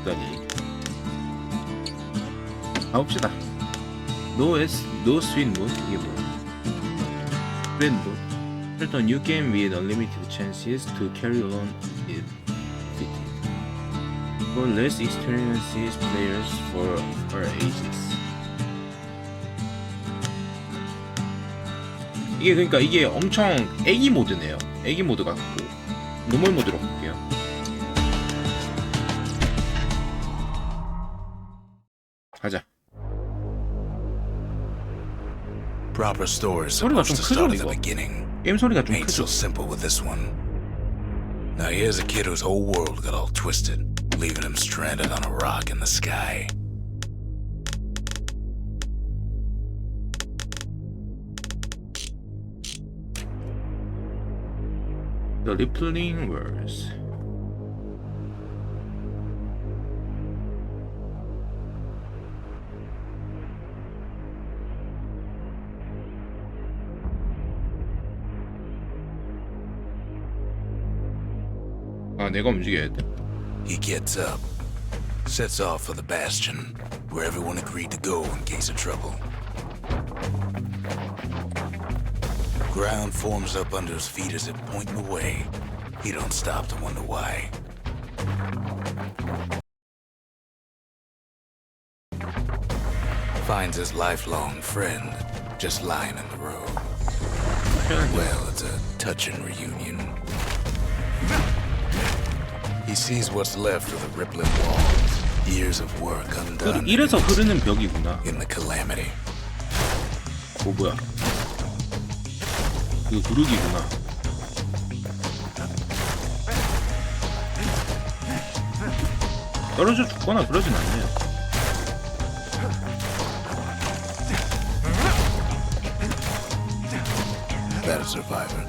없다니. 가봅시다. No sweet mood. 이게 뭐야? Sweet mood. Start a new game with unlimited chances to carry on if defeated. For less experienced players for all ages. 이게 그러니까 이게 엄청 애기 모드네요. 애기 모드 같고 노멀 모드로 볼게요. 가자. Proper story is 소리가 supposed 좀 to 크죠 start at the 이거? beginning. 게임 소리가 좀 Ain't so 크죠. simple with this one. Now here's a kid whose whole world got all twisted, leaving him stranded on a rock in the sky. The rippling words. 아, 내가 움직여야 돼. He gets up, sets off for the bastion, where everyone agreed to go in case of trouble. Ground forms up under his feet as if pointing away. He don't stop to wonder why. Finds his lifelong friend just lying in the road. Well, it's a touching reunion. He sees what's left of the rippling walls, years of work undone 이래서 흐르는 벽이구나. in the calamity. 오, 뭐야? 이거 구르기구나. 떨어져 죽거나 그러진 않네요. That a survivor?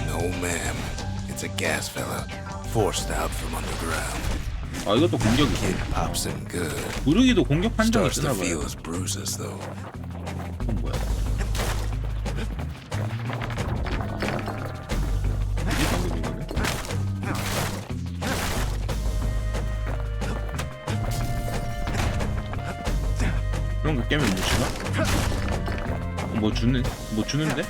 No, ma'am. It's a gas fella, forced out from underground. 아, 이것도 공격이고. Kid pops in good. 구르기도 공격 판정이 Starts to 뜨나 feel 봐요. his bruises, though. 그건 뭐야? 이게 방금 이거네? 그런 거 깨면 못 주나? 뭐 주는데?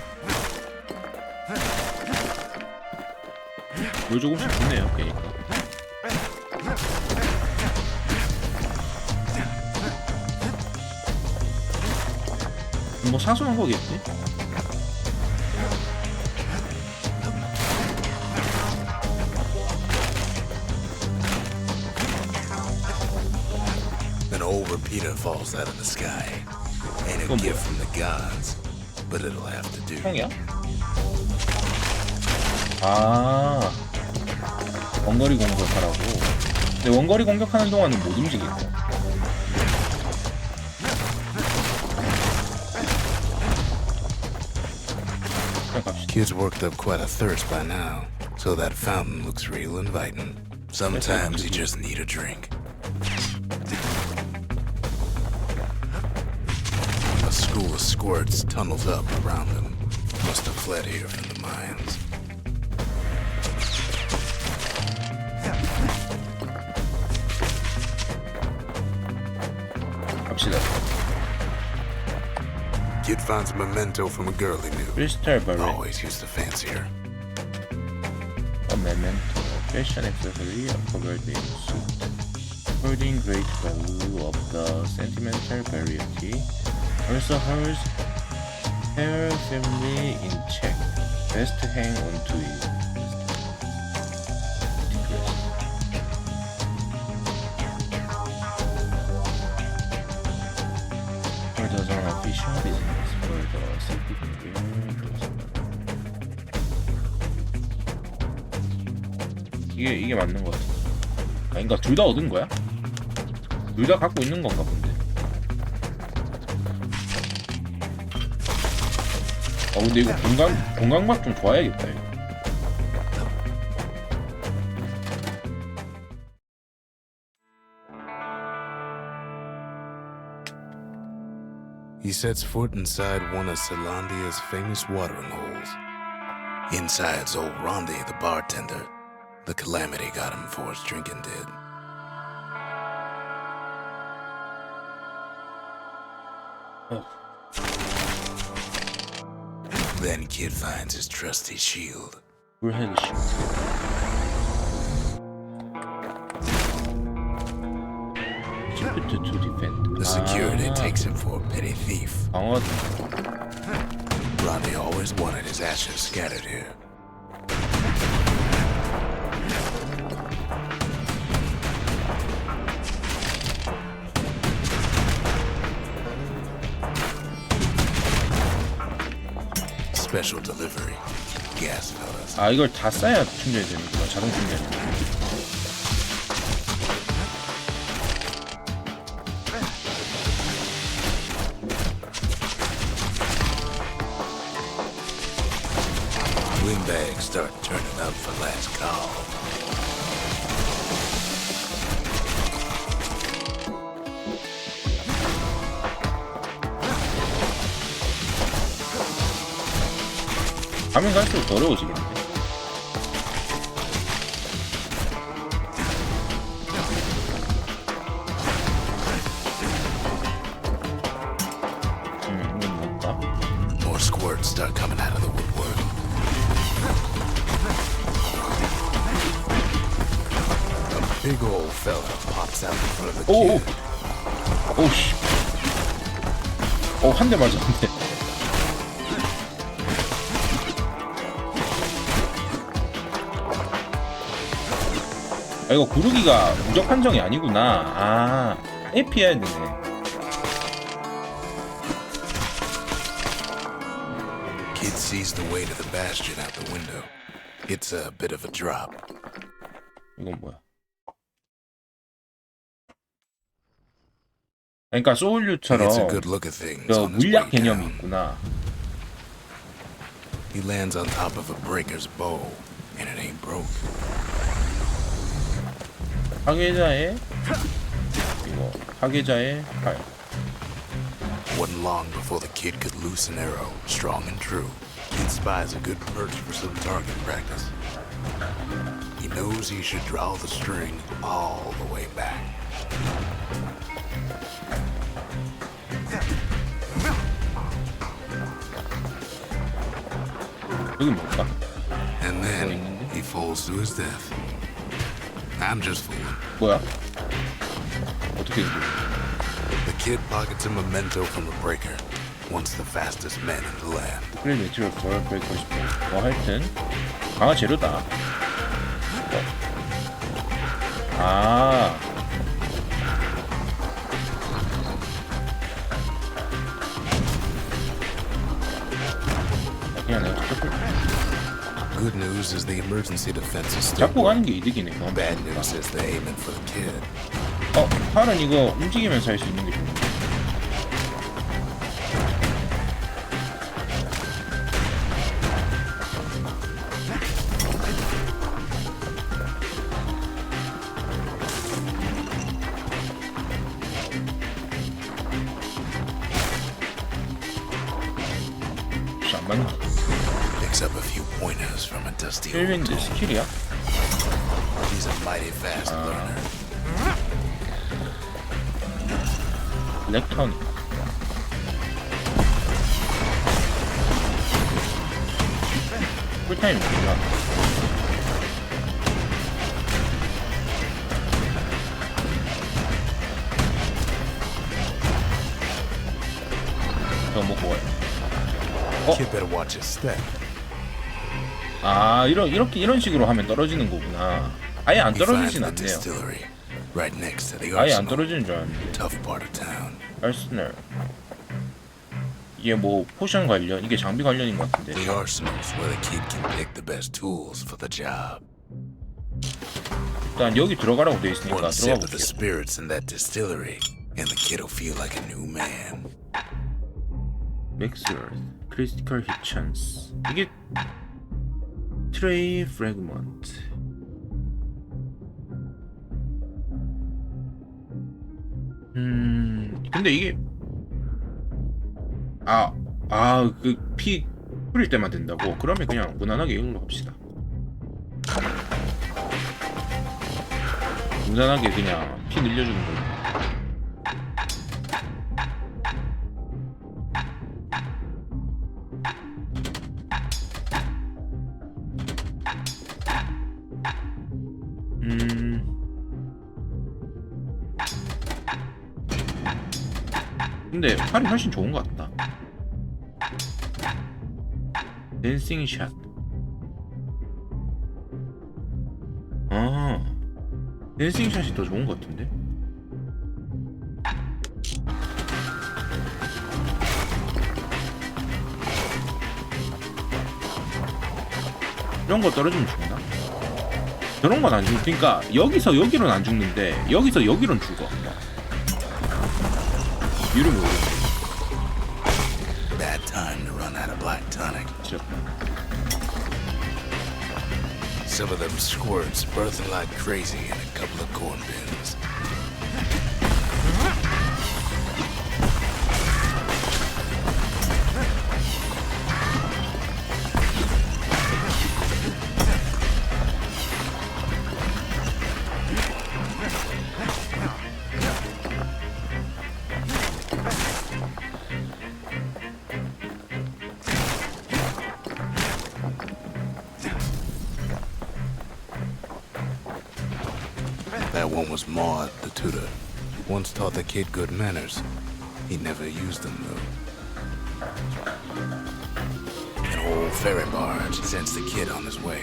뭘 조금씩 주네요, 깨니까. 뭐 사소한 거겠지? An old repeater falls out of the sky. Ain't a 그건 gift 뭐야? from the gods, but it'll have to do. 총이야? 아, 원거리 공격하라고. 근데 원거리 공격하는 동안은 못 움직이고. 그냥 갑시다. Kid's worked up quite a thirst by now, so that fountain looks real inviting. Sometimes you just need a drink. A school of squirts tunnels up around him. Must have fled here from the mines. 갑시다. Kid finds a memento from a girl he knew. 크리스탈 바레, Always used to fancy her. a memento, fashion accessory, a covered in suit, holding great value of the sentimental variety, also holds her family in check. Best hang on to it. For the official business for the city 이게 맞는 것 같아. 아, 그러니까 둘 다 얻은 거야? 둘 다 갖고 있는 건가 본데. 근데 이거 공간맛 좀 좋아야겠다 이거. He sets foot inside one of Zealandia's famous watering holes. Inside's old Rondi, the bartender. The calamity got him before his drinking did. Then Kid finds his trusty shield. 불헬기 씨. Shift to defend. The security takes him for a petty thief. 방어. Ronnie always wanted his ashes scattered here. Special delivery. Gas fellas. 아 이걸 다 쌓아야 충전이 되는구나. 자동 충전이. Windbags start turning up for last call. 가면 갈수록 더러워지겠네. 이건 뭘까? More squirts start coming out of the woodwork. A big old fella pops out in front of the 오! kid. 오씨. 한 대 맞았는데. 아 이거 구르기가 무적 판정이 아니구나. 아, 피해야 되네. Kid sees the way to the bastion out the window. It's a bit of a drop. 이건 뭐야? 그러니까 소울류처럼 It's a good look at things. 그 on his 물약 way 개념이 down. 있구나. He lands on top of a breaker's bow, and it ain't broke. 파괴자의 이거 파괴자의 팔. Wasn't long before the kid could loose an arrow, strong and true. Kid spies a good perch for some target practice. He knows he should draw the string all the way back. 여기 뭘까? And then he falls to his death. I'm just fooling. 뭐야? 어떻게 된 거야? The kid pockets a memento from a breaker. Once the fastest man in the land. 그래 매트를 덜 뺏고 싶어. 뭐 하여튼 강화 재료다. 아. 그냥 내가 잡고 Good news is the emergency defense is still 잡고 가는 게 이득이네. 그건. bad news is they're aiming for the kid. 팔은 이거 움직이면서 할 수 있는 게 좋네. 혹시 안 맞나? Picks up a few pointers from a dusty old 힐윈드 tome. 스킬이야? He's a mighty fast learner. 렉턴. 쿨타임이구나. 저거 먹고 와요. Kid better watch his step. 아, 이런 식으로 하면 떨어지는 거구나. 아예 안 He finds 떨어지진 the 않네요. distillery right next to the 아예 안 arsenal. 떨어지는 줄 알았는데. Tough part of town. 아스널. 이게 뭐 포션 관련, 이게 장비 관련인 것 같은데. The arsenal's where the kid can pick the best tools for the job. 일단 여기 들어가라고 돼 있으니까 One 들어가 sip of the 볼게요. spirits in that distillery, and the kid'll feel like a new man. 맥스월, 크리티컬 힛 찬스. 이게 트레이 프래그먼트. 근데 이게 그 피 뿌릴 때만 된다고? 그러면 그냥 무난하게 이걸로 합시다. 무난하게 그냥 피 늘려주는 걸로. 근데 팔이 훨씬 좋은 것 같다. 댄싱 샷. 아, 댄싱 샷이 더 좋은 것 같은데? 이런 거 떨어지면 죽나? 저런 건 안 죽. 그러니까 여기서 여기로는 안 죽는데 여기서 여기로는 죽어. 이유를 모르겠어. Bad time to run out of black tonic. 지렸다. Some of them squirts birthing like crazy in a couple of corn bins. That one was Maud, the tutor. Once taught the kid good manners. He never used them, though. An old ferry barge sends the kid on his way.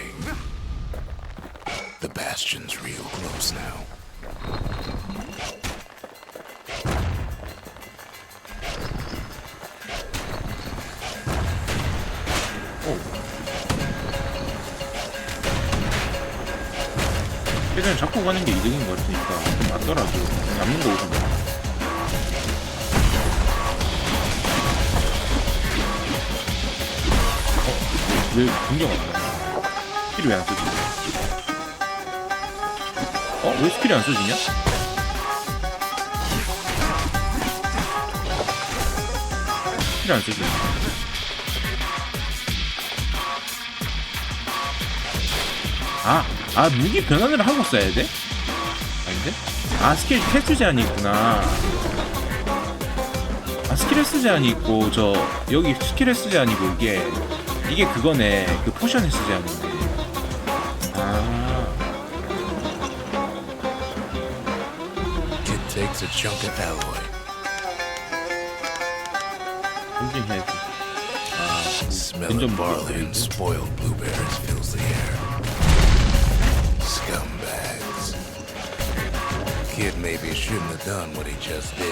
The bastion's real close now. 최대한 잡고 가는 게 이득인 것 같으니까 좀 맞더라도 잡는 거 오면 왜 공격 안 나와? 스킬이 왜 안 써지냐? 왜 스킬이 안 써지냐? 스킬이 안 써지냐? 무기 변환을 하고 써야 돼? 아닌데? 스킬 횟수 제한이 있구나. 스킬 횟수 제한이 있고, 여기 스킬 횟수 제한이고, 이게 그거네. 그 포션 횟수 제한인데. Kid takes a chunk of alloy. 검증해야지. Smell of barley and spoiled blueberries fills the air. Scumbags. Kid maybe shouldn't have done what he just did.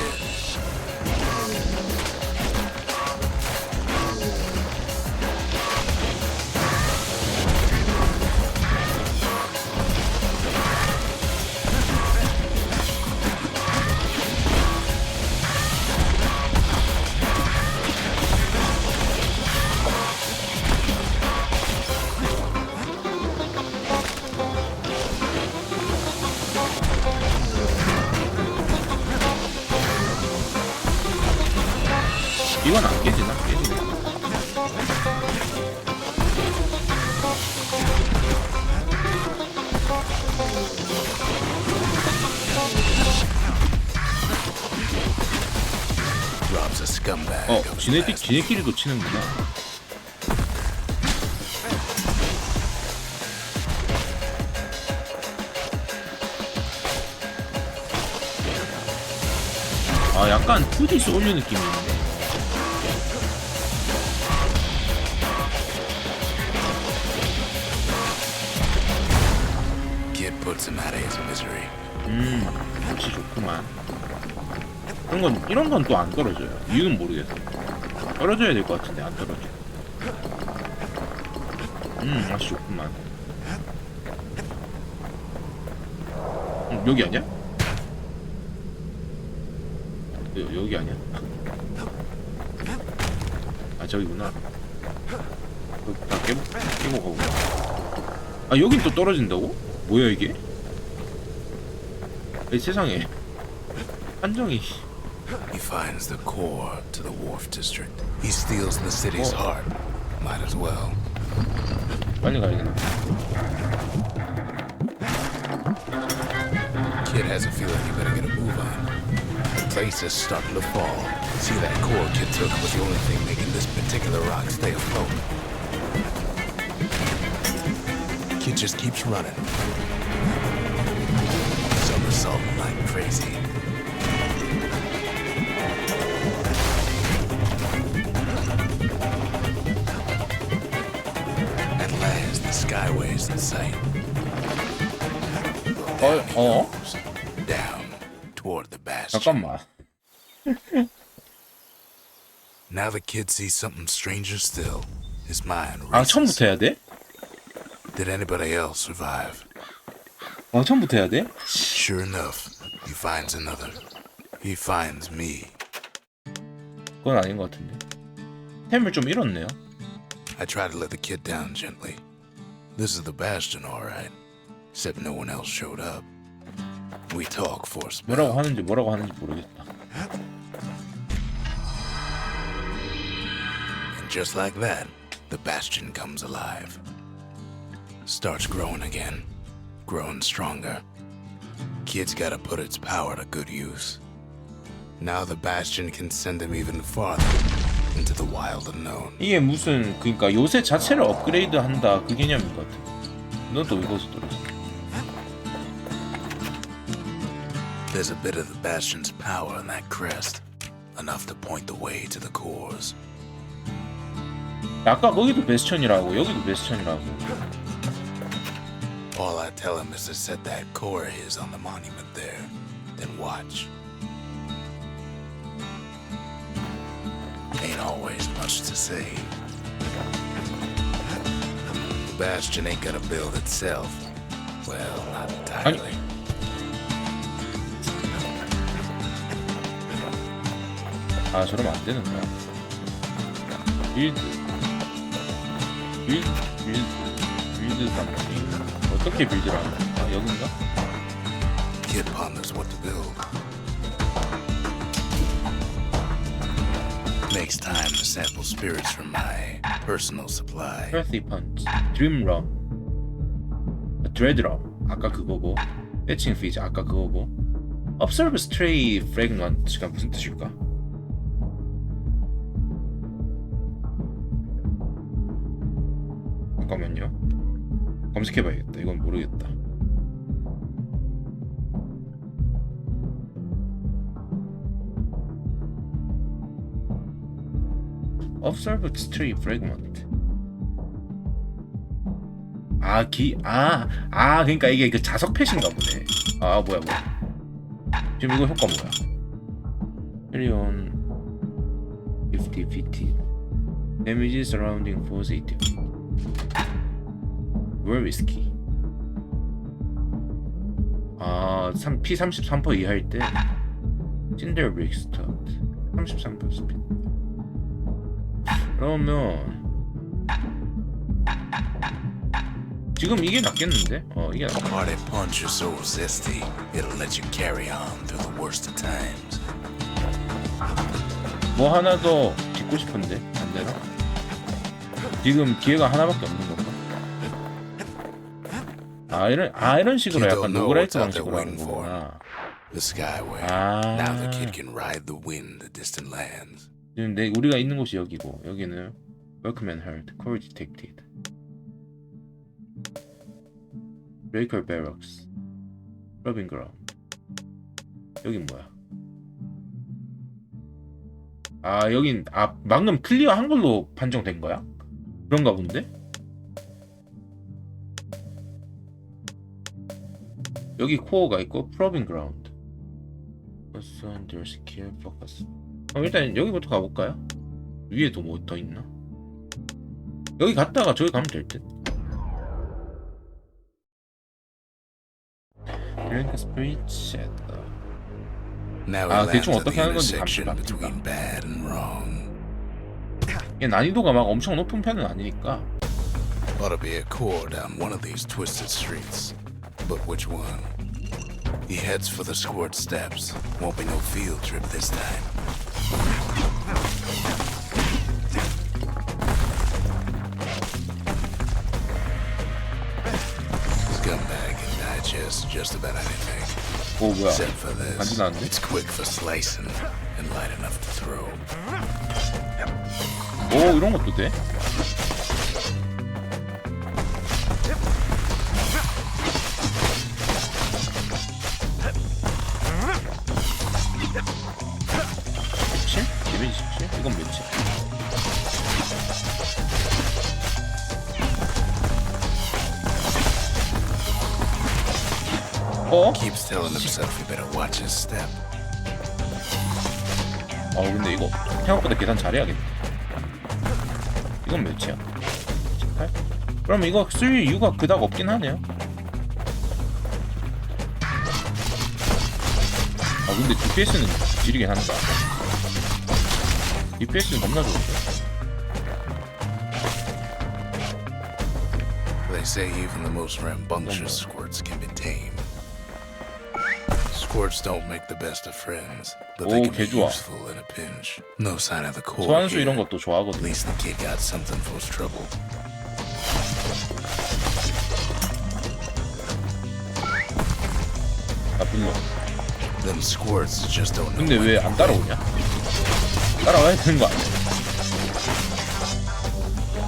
이건 안 깨지나? 깨지네. Rob's a scumbag. 지네끼리도 치는구나. 약간 2D 소울류 느낌이 있네. Puts him out of his misery. 역시 좋구만. 이런 건 또 안 떨어져요. 이유는 모르겠어. 떨어져야 될 것 같은데 안 떨어져. 역시 좋구만. 여기 아니야? 여기 아니야? 저기구나. 다 깨고 가고. 여긴 또 떨어진다고? 뭐야 이게? 세상에 한정이. He finds the core to the wharf district. He steals the city's heart. Might as well. 빨리 가야겠네. Kid has a feeling you better get a move on. The place is starting to fall. See, that core Kid took was the only thing making this particular rock stay afloat. Kid just keeps running. Somersaulting like crazy. sight. 어? Down toward the bastion. 잠깐만. Now the kid sees something stranger still. His mind 아, races. 처음부터 해야 돼? Did anybody else survive? 처음부터 해야 돼? Sure enough, he finds another. He finds me. 그건 아닌 것 같은데. 템을 좀 잃었네요. I try to let the kid down gently. This is the bastion, all right. Except no one else showed up. We talk for a spell. 뭐라고 하는지 모르겠다. And just like that, the bastion comes alive. Starts growing again. Growing stronger. Kid's gotta put its power to good use. Now the bastion can send him even farther into the wild unknown. 이게 무슨 그러니까 요새 자체를 업그레이드 한다 그 개념인 것 같아. 넌 또 이것을 떨어져. There's a bit of the bastion's power in that crest. Enough to point the way to the cores. 아까 거기도 베스천이라고 여기도 베스천이라고. All I tell him is to set that core of his on the monument there. Then watch. Ain't always much to say. The bastion ain't gonna build itself. Well, not entirely. 아, 저러면 안 되는 거야. 빌드 삼king. 어떻게 빌드를 하는 거야? 아, 여긴가? Kid ponders what to build. Makes time to sample spirits from my personal supply. Earthy Punch, Dream Run, Dread Run 아까 그거고, Fetching Fish 아까 그거고, Observe Stray Fragment가 무슨 뜻일까? 잠깐만요. 검색해봐야겠다. 이건 모르겠다. Observe Stray Fragment. 그러니까 이게 그 자석 펫인가 보네. 아, 뭐야. 지금 이거 효과 뭐야? Carry on 50 feet. Damage surrounding force 80 feet. Where risky? P 33% 이하일 때 Cinder Brick Start 33% 스피드. 그러면 지금 이게 낫겠는데? 이게 낫겠다. Party punch is so zesty, it'll let you carry on through the worst of times. 뭐 하나 더 짓고 싶은데 안 되나? 지금 기회가 하나밖에 없는 건가? 이런 식으로 약간 노그라이트 방식으로 하는 거구나. The skyway. Now the kid can ride the wind to distant lands. 지금 우리가 있는 곳이 여기고 여기는 Workman Heard, Core Detected, Breaker Barracks, Rubbing Ground. 여긴 뭐야? 여긴 방금 클리어한 걸로 판정된 거야? 그런가 본데? 여기 코어가 있고 Probing Ground. Under Skill Focus. 일단 여기부터 가볼까요? 위에도 뭐 더 있나? 여기 갔다가 저기 가면 될 듯. Drink Spirit Shadow. 대충 어떻게 하는 건지 감시가. 이게 난이도가 막 엄청 높은 편은 아니니까. Ought to be a core down one of these twisted streets. But which one? He heads for the squirt steps. Won't be no field trip this time. Scumbag can digest just about anything. 뭐야? Except for this. 간지나는데? It's quick for slicing and light enough to throw. 이런 것도 돼? 데미지 17? 이건 몇이야? 어? Keeps telling himself he better watch his step. 근데 이거 생각보다 계산 잘해야겠다. 이건 몇이야? 18? 그럼 이거 쓸 이유가 그닥 없긴 하네요. 근데 DPS는 지리긴 한다. DPS는 겁나 좋은데. They say even the most rambunctious squirts can be tamed. Squirts don't make the best of friends, but they 오, can 개 be 좋아. useful in a pinch. No sign of the core. 소환수 here. 이런 것도 At 좋아하거든. least the kid got something for his trouble. 빌려. Them squirts just don't know. 근데 왜 안 따라오냐? 따라와야 되는 거 아니야?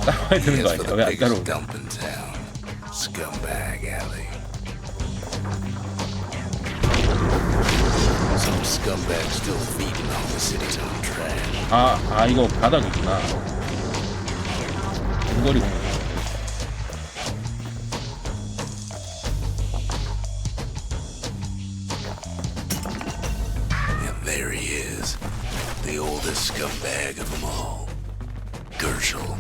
따라와야 되는 거 Here's for 아니야? the 왜 안 biggest 따라오냐? dump in town. Scumbag Alley. Some scumbag still feeding on the city's own trash. 이거 바닥이구나. 근거리 공격. And there he is, the oldest scumbag of them all, Gershel.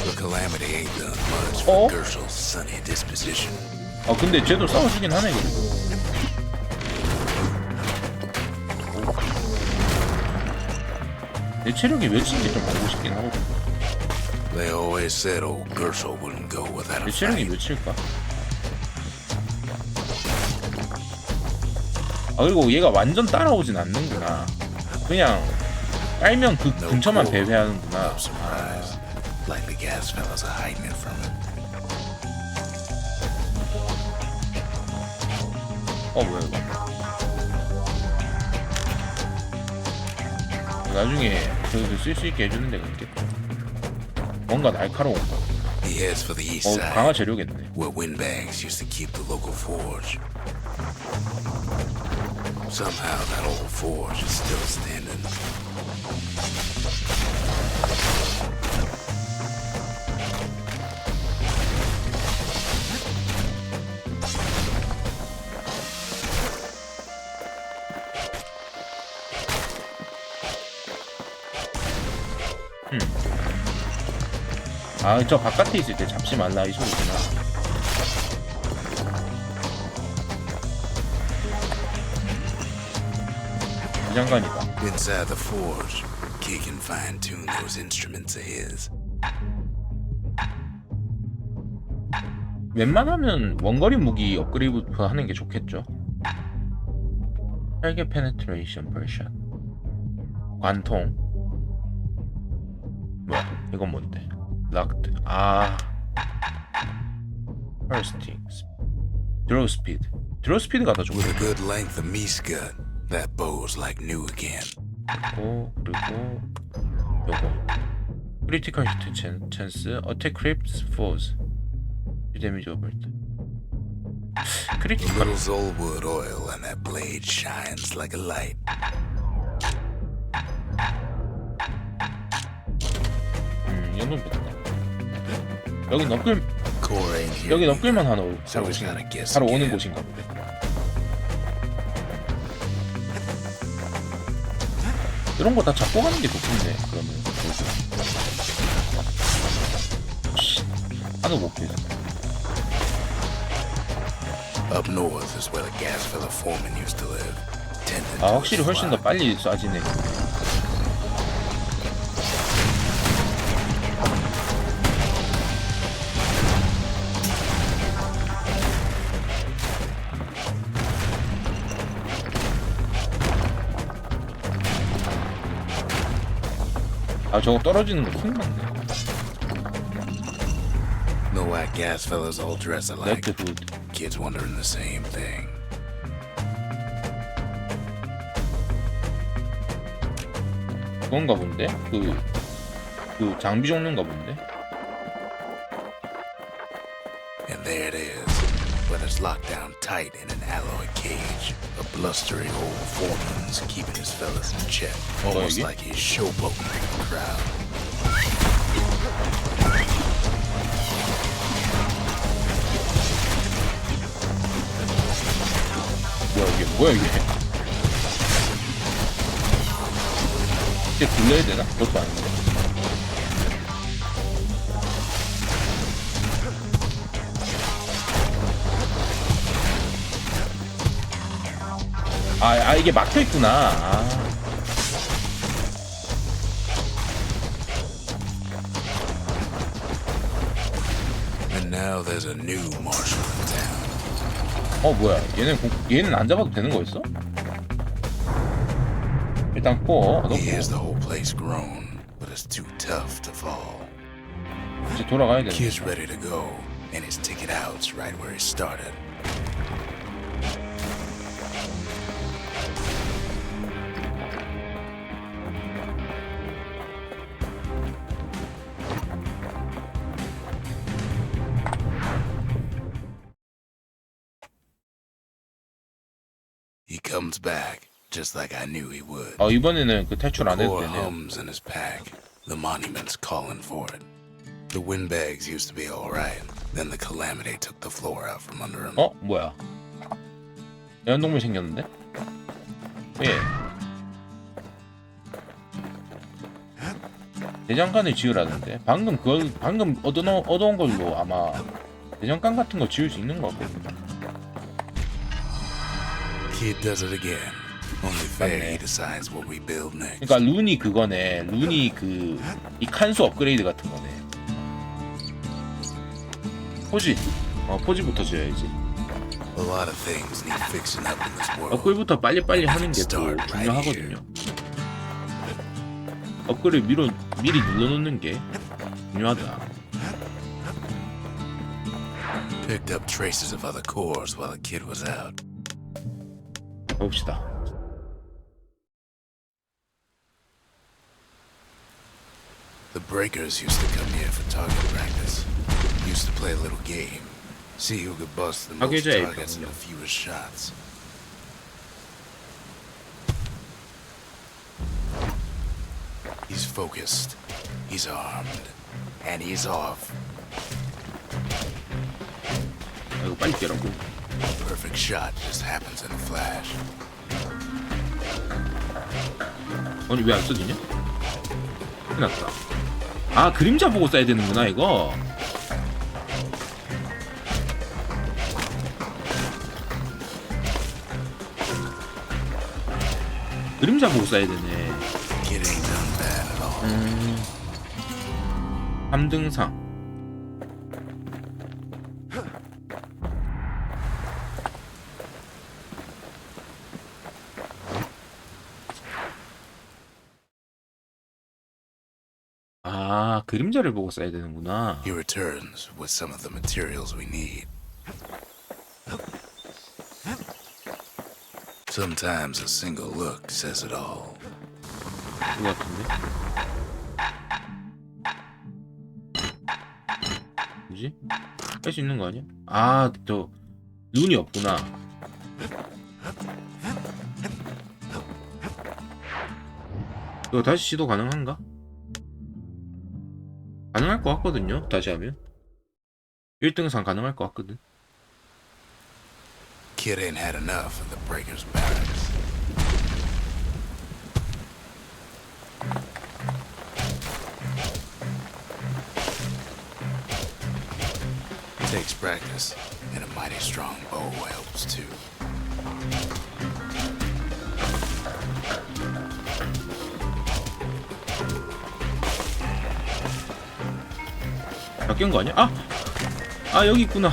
The calamity ain't done much for Gershel's sunny disposition. 근데 쟤도 싸워주긴 하네 그래도. 내 체력이 몇인지 좀 알고 싶긴 하거든. They always said old Gershel wouldn't go without a 내 체력이 fight. 몇일까? 그리고 얘가 완전 따라오진 않는구나. 그냥 깔면 그 No 근처만 core, 배회하는구나. no surprise. Like the gas fellas are hiding it from him. 뭐야 이거. 나중에 쓸 수 있게 해주는 데가 있겠다. 뭔가 날카로운 거. He heads for the east side, 강화 재료겠네. where windbags used to keep the local forge. Somehow that old forge is still standing. 저 바깥에 있을 때 잡지 말라 이 소리구나. 장관이다. Inside the forge, Key can fine-tune those instruments of his. 웬만하면 원거리 무기 업그레이드 하는 게 좋겠죠. 헬게 페네트레이션 버샷. 관통. 뭐야? 이건 뭔데? 락드. 퍼스팅. 드로우 스피드. 드로우 스피드가 더 With 좋고. a good length of meat-gut, that bow's like new again. 그리고 요거. 크리티컬 히트 찬스. 어택 크립스 포즈. 데미지 오버트. A 크리티컬. little Zolwood oil and that blade shines like a light. 이 정도면 됐다. 여기 너클 Core ain't here. 여기 너클만 하나 So he's gotta guess 바로 오는 again. 곳인가 보네. 이런 거 다 잡고 가는 게 좋겠네. 그러면 하도 못 빼서. Up north is where the gas fella foreman used to live. Tending to 확실히 his 훨씬 더 flock. 빨리 쏴지네. 저거 떨어지는 거 킹받네. Know why gas fellas all dress alike? 레드 후드. Kids wondering the same thing. 그건가 본데? 그 장비 종류인가 본데? And there it is, where it's locked down tight in an alloy cage. A blustery old foreman's keeping his fellas in check, almost 이게? like he's showboating the crowd. 뭐야 이게? 이제 굴려야 되나? 그것도 아닌데. 이게 막혀있구나. And now there's a new marshal in town. 뭐야? 얘는 안 잡아도 되는 거였어? 일단 He hears the whole place groan, but it's too tough to fall. 이제 돌아가야 돼. Kid's ready to go, and his ticket out's right where he started. He comes back, just like I knew he would. 이번에는 그 탈출 안 해도 Core 되네요. hums in his pack. The monument's calling for it. The windbags used to be all right. Then the calamity took the floor out from under him. 뭐야? 애완동물 생겼는데? 예. 대장간을 지으라는데 방금 얻어온 걸로 아마 대장간 같은 거 지을 수 있는 거 같거든요. Kid does it again. Only fair he decides what we build next. 그러니까 룬이 그거네. 룬이 이 칸수 업그레이드 같은 거네. 포지부터 지어야지. A lot of things need fixing up in this world. 업글부터 빨리빨리 하는 게 또 중요하거든요. 업글을 미리 눌러놓는 게 중요하다. Picked up traces of other cores while the kid was out. 봅시다. The breakers used to come here for target practice. Used to play a little game. See who could bust the most targets in the fewest shots. He's focused. He's armed. And he's off. 이거 빨리 깨라고. A perfect shot just happens in a flash. 아니 왜 안 써지냐? 끝났다. 그림자 보고 써야 되는구나 이거. 그림자 보고 써야 되네. 3등상. 그림자를 보고 써야 되는구나. He returns with some of the materials we need. Sometimes a single look says it all. 그거 같은데? 뭐지? 뺄 수 있는 거 아니야? 저 눈이 없구나. 이거 다시 시도 가능한가? 가능할 것 같거든요. 다시 하면 1등상 가능할 것 같거든. Kid ain't had enough of the breakers' barracks. Takes practice, and a mighty strong bow helps too. 바뀐 거 아니야? 여기 있구나.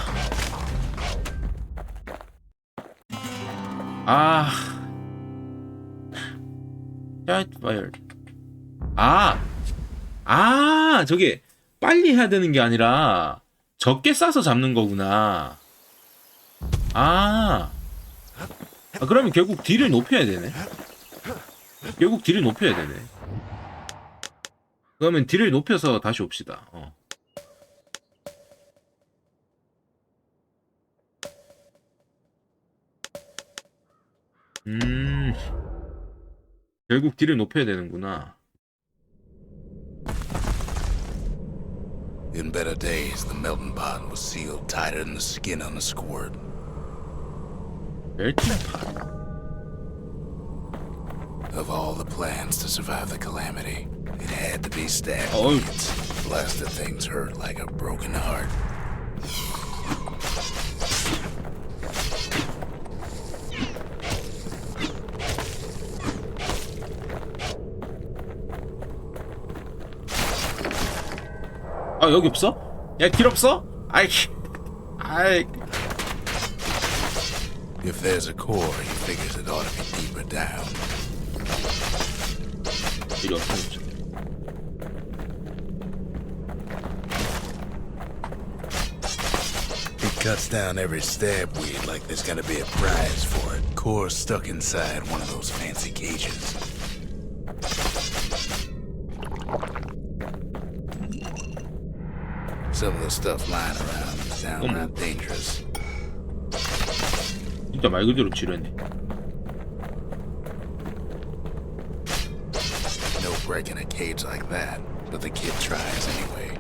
Shot fired. 저게 빨리 해야 되는 게 아니라 적게 쏴서 잡는 거구나. 그러면 결국 딜을 높여야 되네. 그러면 딜을 높여서 다시 옵시다. 결국 딜을 높여야 되는구나. On better days, the melting pot was sealed tighter than the skin on a squirt. Melting pot. Of all the plans to survive the calamity, it had to be stabbed. Oh. Blasted things hurt like a broken heart. 아 여기 없어? 야 길 없어? 아이. If there's a core, he figures it ought to be deeper down. 길이 없어. It cuts down every stab weed like there's gonna be a prize for it. Core stuck inside one of those fancy cages. Some of the stuff lying around is downright dangerous. 진짜 말 그대로 지뢰네. No breaking a cage like that, but the kid tries anyway.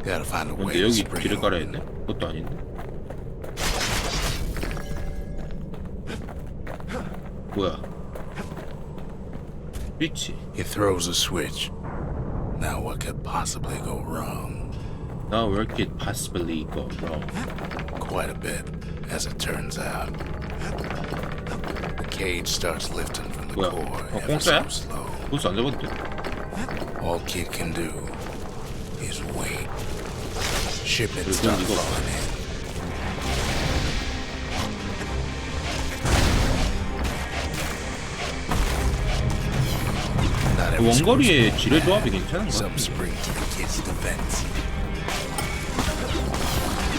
Gotta find a way 근데 to 여기 spring 길을 it 깔아야 open. 했네? 그것도 아닌데. 뭐야? 스위치. He throws a switch. Now what could possibly go wrong? Now where could possibly go wrong? Quite a bit, as it turns out. The cage starts lifting from the 뭐야? core ever 공짜야? so slow. 벌써 안 잡았대. All Kid can do is wait. Shipments 그리고 start 이거 falling in. Not every 원거리의 squeeze 지뢰 will 조합이 land. 괜찮은 것 Some 같아. spring to the kid's defense.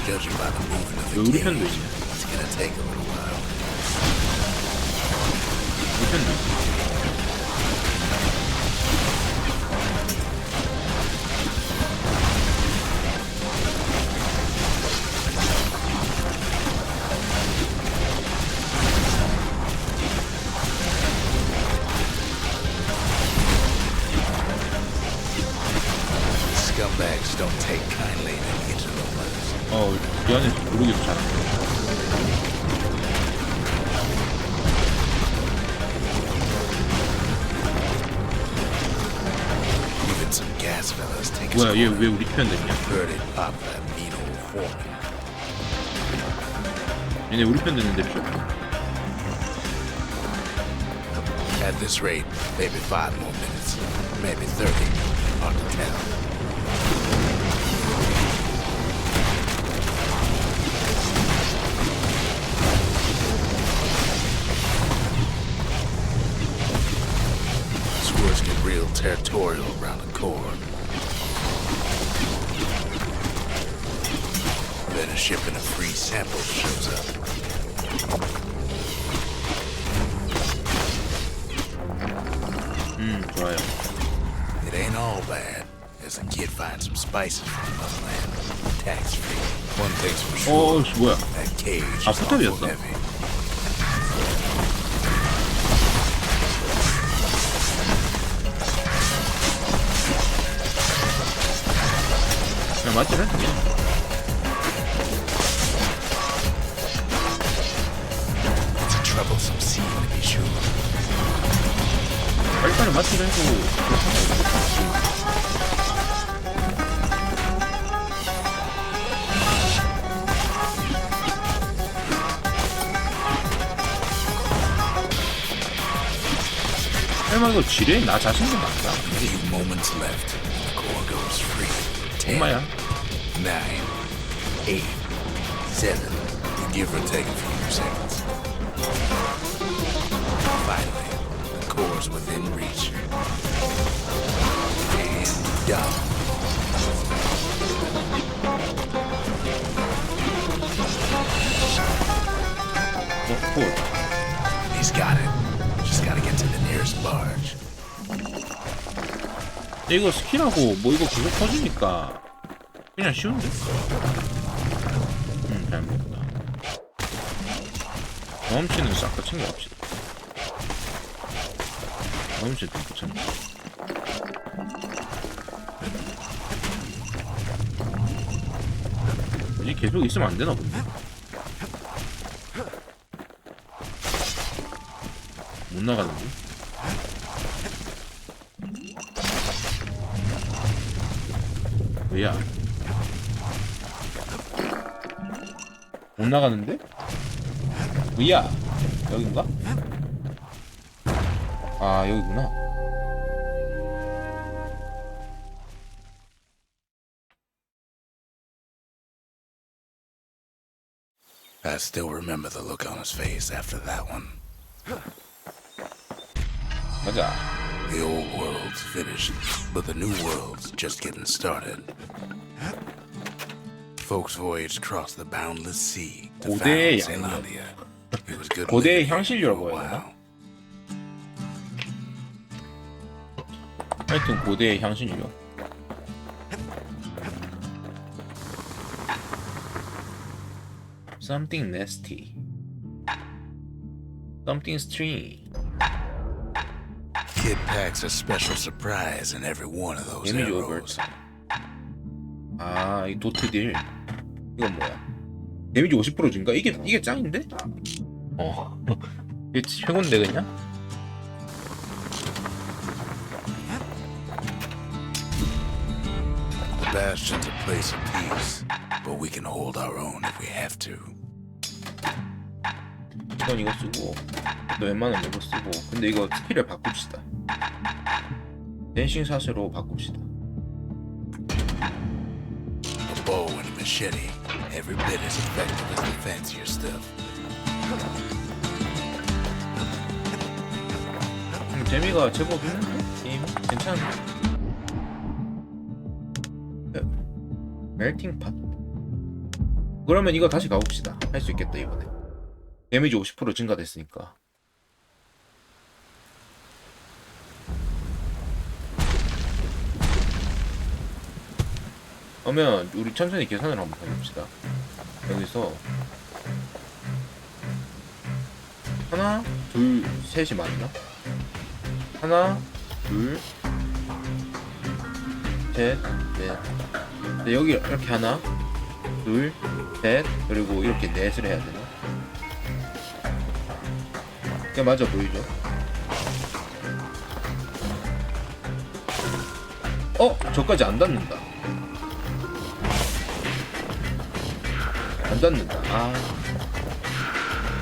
Judging by the movement of 왜 the 우리 cage, 편도 있냐? it's gonna take a little while. 우리 편도 있어. Scumbags don't take kindly to interlopers. 이 안에서 모르겠어 잘. Even some gas fellas take a 뭐야 얘 score. 왜 우리 편 됐냐? Heard it pop that mean old foreman. 얘네 우리 편 됐는데 필요 없어. At this rate, maybe 5 more minutes, maybe 30. Hard to tell. Squirts get real territorial around the core. Then a ship and a free sample shows up. 좋아요. It ain't all bad, as the kid finds some spices from the motherland. Tax free. One thing's for sure. 뭐야? That cage is 아, awful 포탑이었어? heavy. 그냥 맞지 않지? It's a troublesome scene to be sure. 빨리빨리 맞지를 해도 설마 이거 지뢰 나 자신도 맞다. Few moments left. The core goes free. 10, 엄마야. 9, 8, 7. Give or take a few seconds. Finally, the core's within reach. And down. 헐. He's got it. Just gotta get to the nearest barge. 근데 이거 스킬하고 뭐 이거 계속 터지니까 그냥 쉬운데? 잘 먹었다. 경험치는 싹 다 챙겨갑시다. 경험치 좀 챙겨. 뭐지? 계속 있으면 안 되나 본데? 못 나가는데? 왜야? 못 나가는데? 뭐야? 여긴가? 아, 여기구나. I still remember the look on his face after that one. 가자. The old world's finished, but the new world's just getting started. Folks voyaged across the boundless sea to 고대의 found 양념. Zealandia. It was good 고대의 living here 향신료라고 for a 해야 되나? while. 하여튼 고대의 향신료. Something nasty. Something stringy. Kid packs a special surprise in every one of those 데미지 arrows. 오버트. 아, 이 도트 딜. 이건 뭐야? 데미지 50% 증가? 이게 짱인데? 이게 최고인데 그냥? The Bastion's a place of peace, but we can hold our own if we have to. 이건 이거 쓰고 또 웬만하면 이거 쓰고 근데 이거 스킬을 바꿉시다. 댄싱 샷으로 바꿉시다. A bow and a machete, every bit as effective as the fancier stuff. 재미가 제법 있는데? 게임 괜찮은데? 멜팅 팟. 그러면 이거 다시 가봅시다. 할 수 있겠다 이번에. 데미지 50% 증가됐으니까. 그러면 우리 천천히 계산을 한번 해봅시다. 여기서 하나, 둘, 셋이 맞나? 하나, 둘, 셋, 넷. 네, 여기 이렇게 하나, 둘, 셋, 그리고 이렇게 넷을 해야 되나? 그게 맞아 보이죠? 저까지 안 닿는다. 안 닿는다. 아,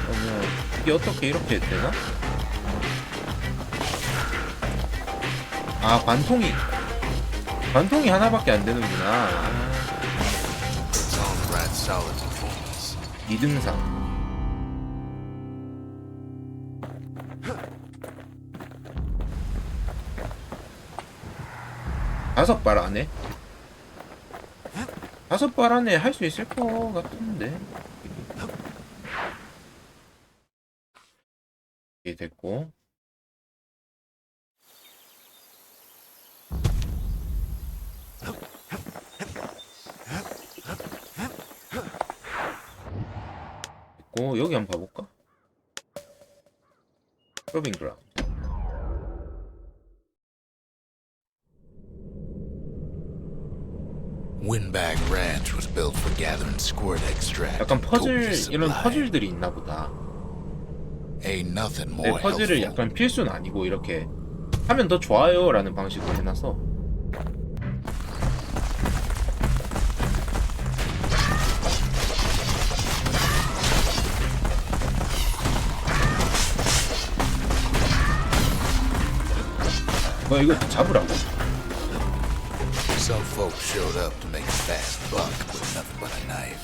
그러면 이게 어떻게 이렇게 되나? 아, 관통이 하나밖에 안 되는구나. It's all right, solid performance. 2등상. 다섯 발 안에? 다섯 발 안에 할 수 있을 것 같은데. 이게 됐고. 됐고, 여기 한번 봐볼까? 프로빙 그라운드. Windbag Ranch was built for gathering squirt extract. 약간 and 퍼즐, copious 이런 supply. 퍼즐들이 있나 보다. Ain't nothing 네, more 퍼즐을 helpful. 약간 필수는 아니고 이렇게 하면 더 좋아요 라는 방식으로 해놔서 뭐야 이거 잡으라고? Some folks showed up to make a fast buck with nothing but a knife.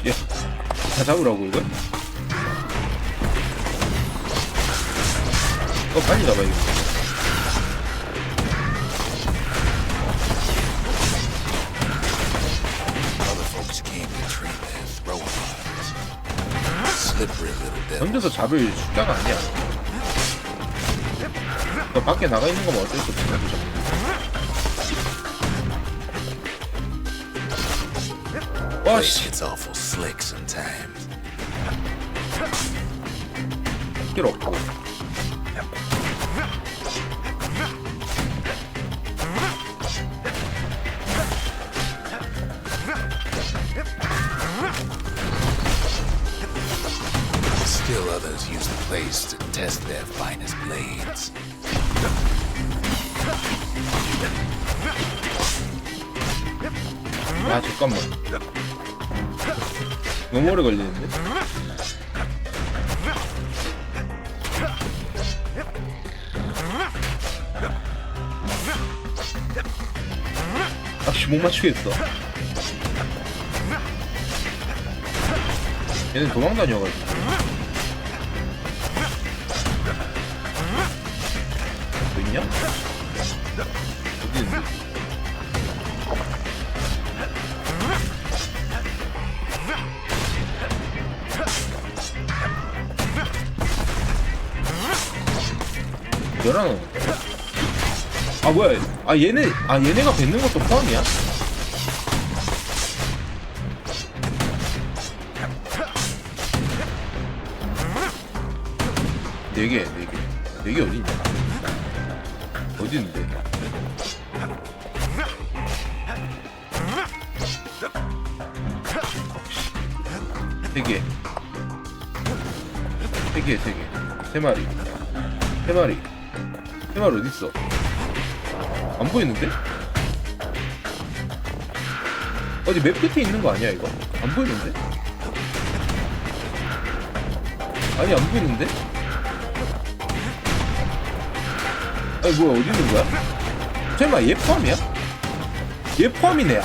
야, 다 잡으라고 이걸? 빨리 잡아 이거. Other folks came to treat their throwing knives. Slippery little devils. 던져서 잡을 숫자가 아니야. 너 밖에 나가 있는 거면 어쩔 수 없어. 잡는 거. 와 씨, It's awful slick sometimes. 필요 없고. test their finest blades. 아 잠깐만 너무 오래 걸리는데? 아씨 못 맞추겠어. 얘는 도망다녀가지고. 뭐 있냐? 어디 있는데? 열하나. 아 뭐야? 아 얘네가 뱉는 것도 포함이야? 네 개 어디 있냐? 어디 있는데? 세 마리 어디 있어? 안 보이는데? 어디 맵 끝에 있는 거 아니야 이거? 안 보이는데? 아니 안 보이는데? 아니 뭐야 어디 있는 거야? 설마 얘 포함이야? 얘 포함이네.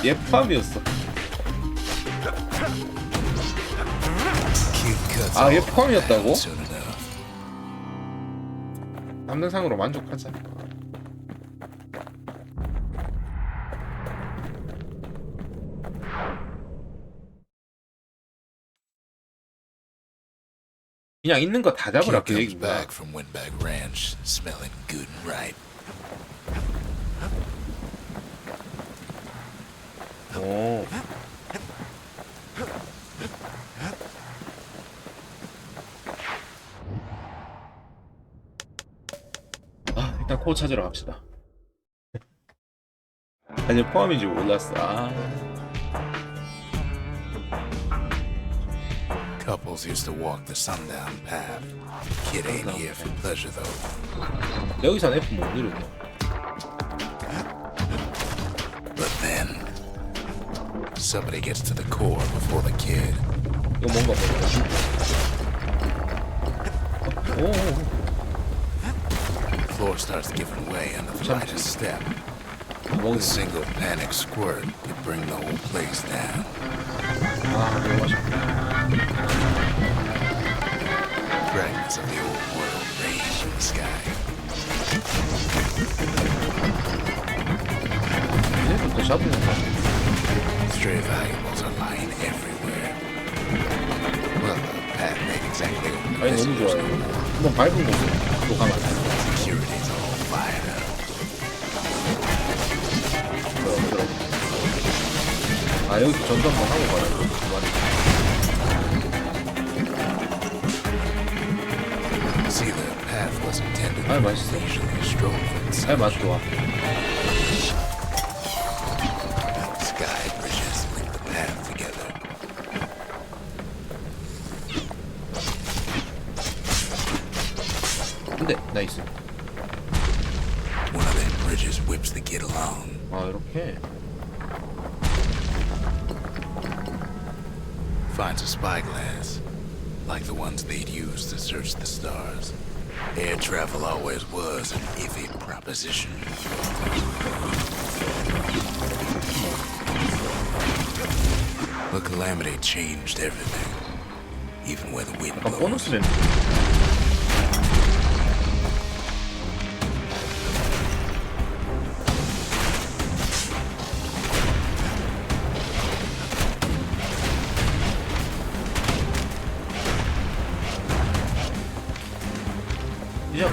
얘 포함이었어. 얘 포함이었다고? 남등상으로 만족하자. 그냥 있는 거 다 잡으라 그 얘기구나. 오. 일단 코 찾으러 갑시다. 아니 포함인지 몰랐어. Couples used to walk the sundown path. Kid ain't here for pleasure though. 여기선 F 못 누르네. But then somebody gets to the core before the kid. 이거 뭔가 오. The floor starts giving way on the slightest step. A single panic squirt could bring the whole place down. 너무 맛있다. Fragments of the old world range in the sky. 얘네도 또 잡는 거 같아. Stray valuables are lying everywhere. Well, the path ain't exactly open. 아니 너무 좋아요. 한번 밟은 곳으로 가면 안 돼. Security's all fired up. 여기서 전도 한번 하고 가라고. See, the path was intended 아이, for 맛있어. leisurely stroll from the 맛 좋아. sky bridges link the path together. 근데 나이스. One of them bridges whips the kid along. 이렇게. Finds a spyglass, like the ones they'd use to search the stars. Air travel always was an iffy proposition. But calamity changed everything, even where the wind 약간 blows. 보너스를.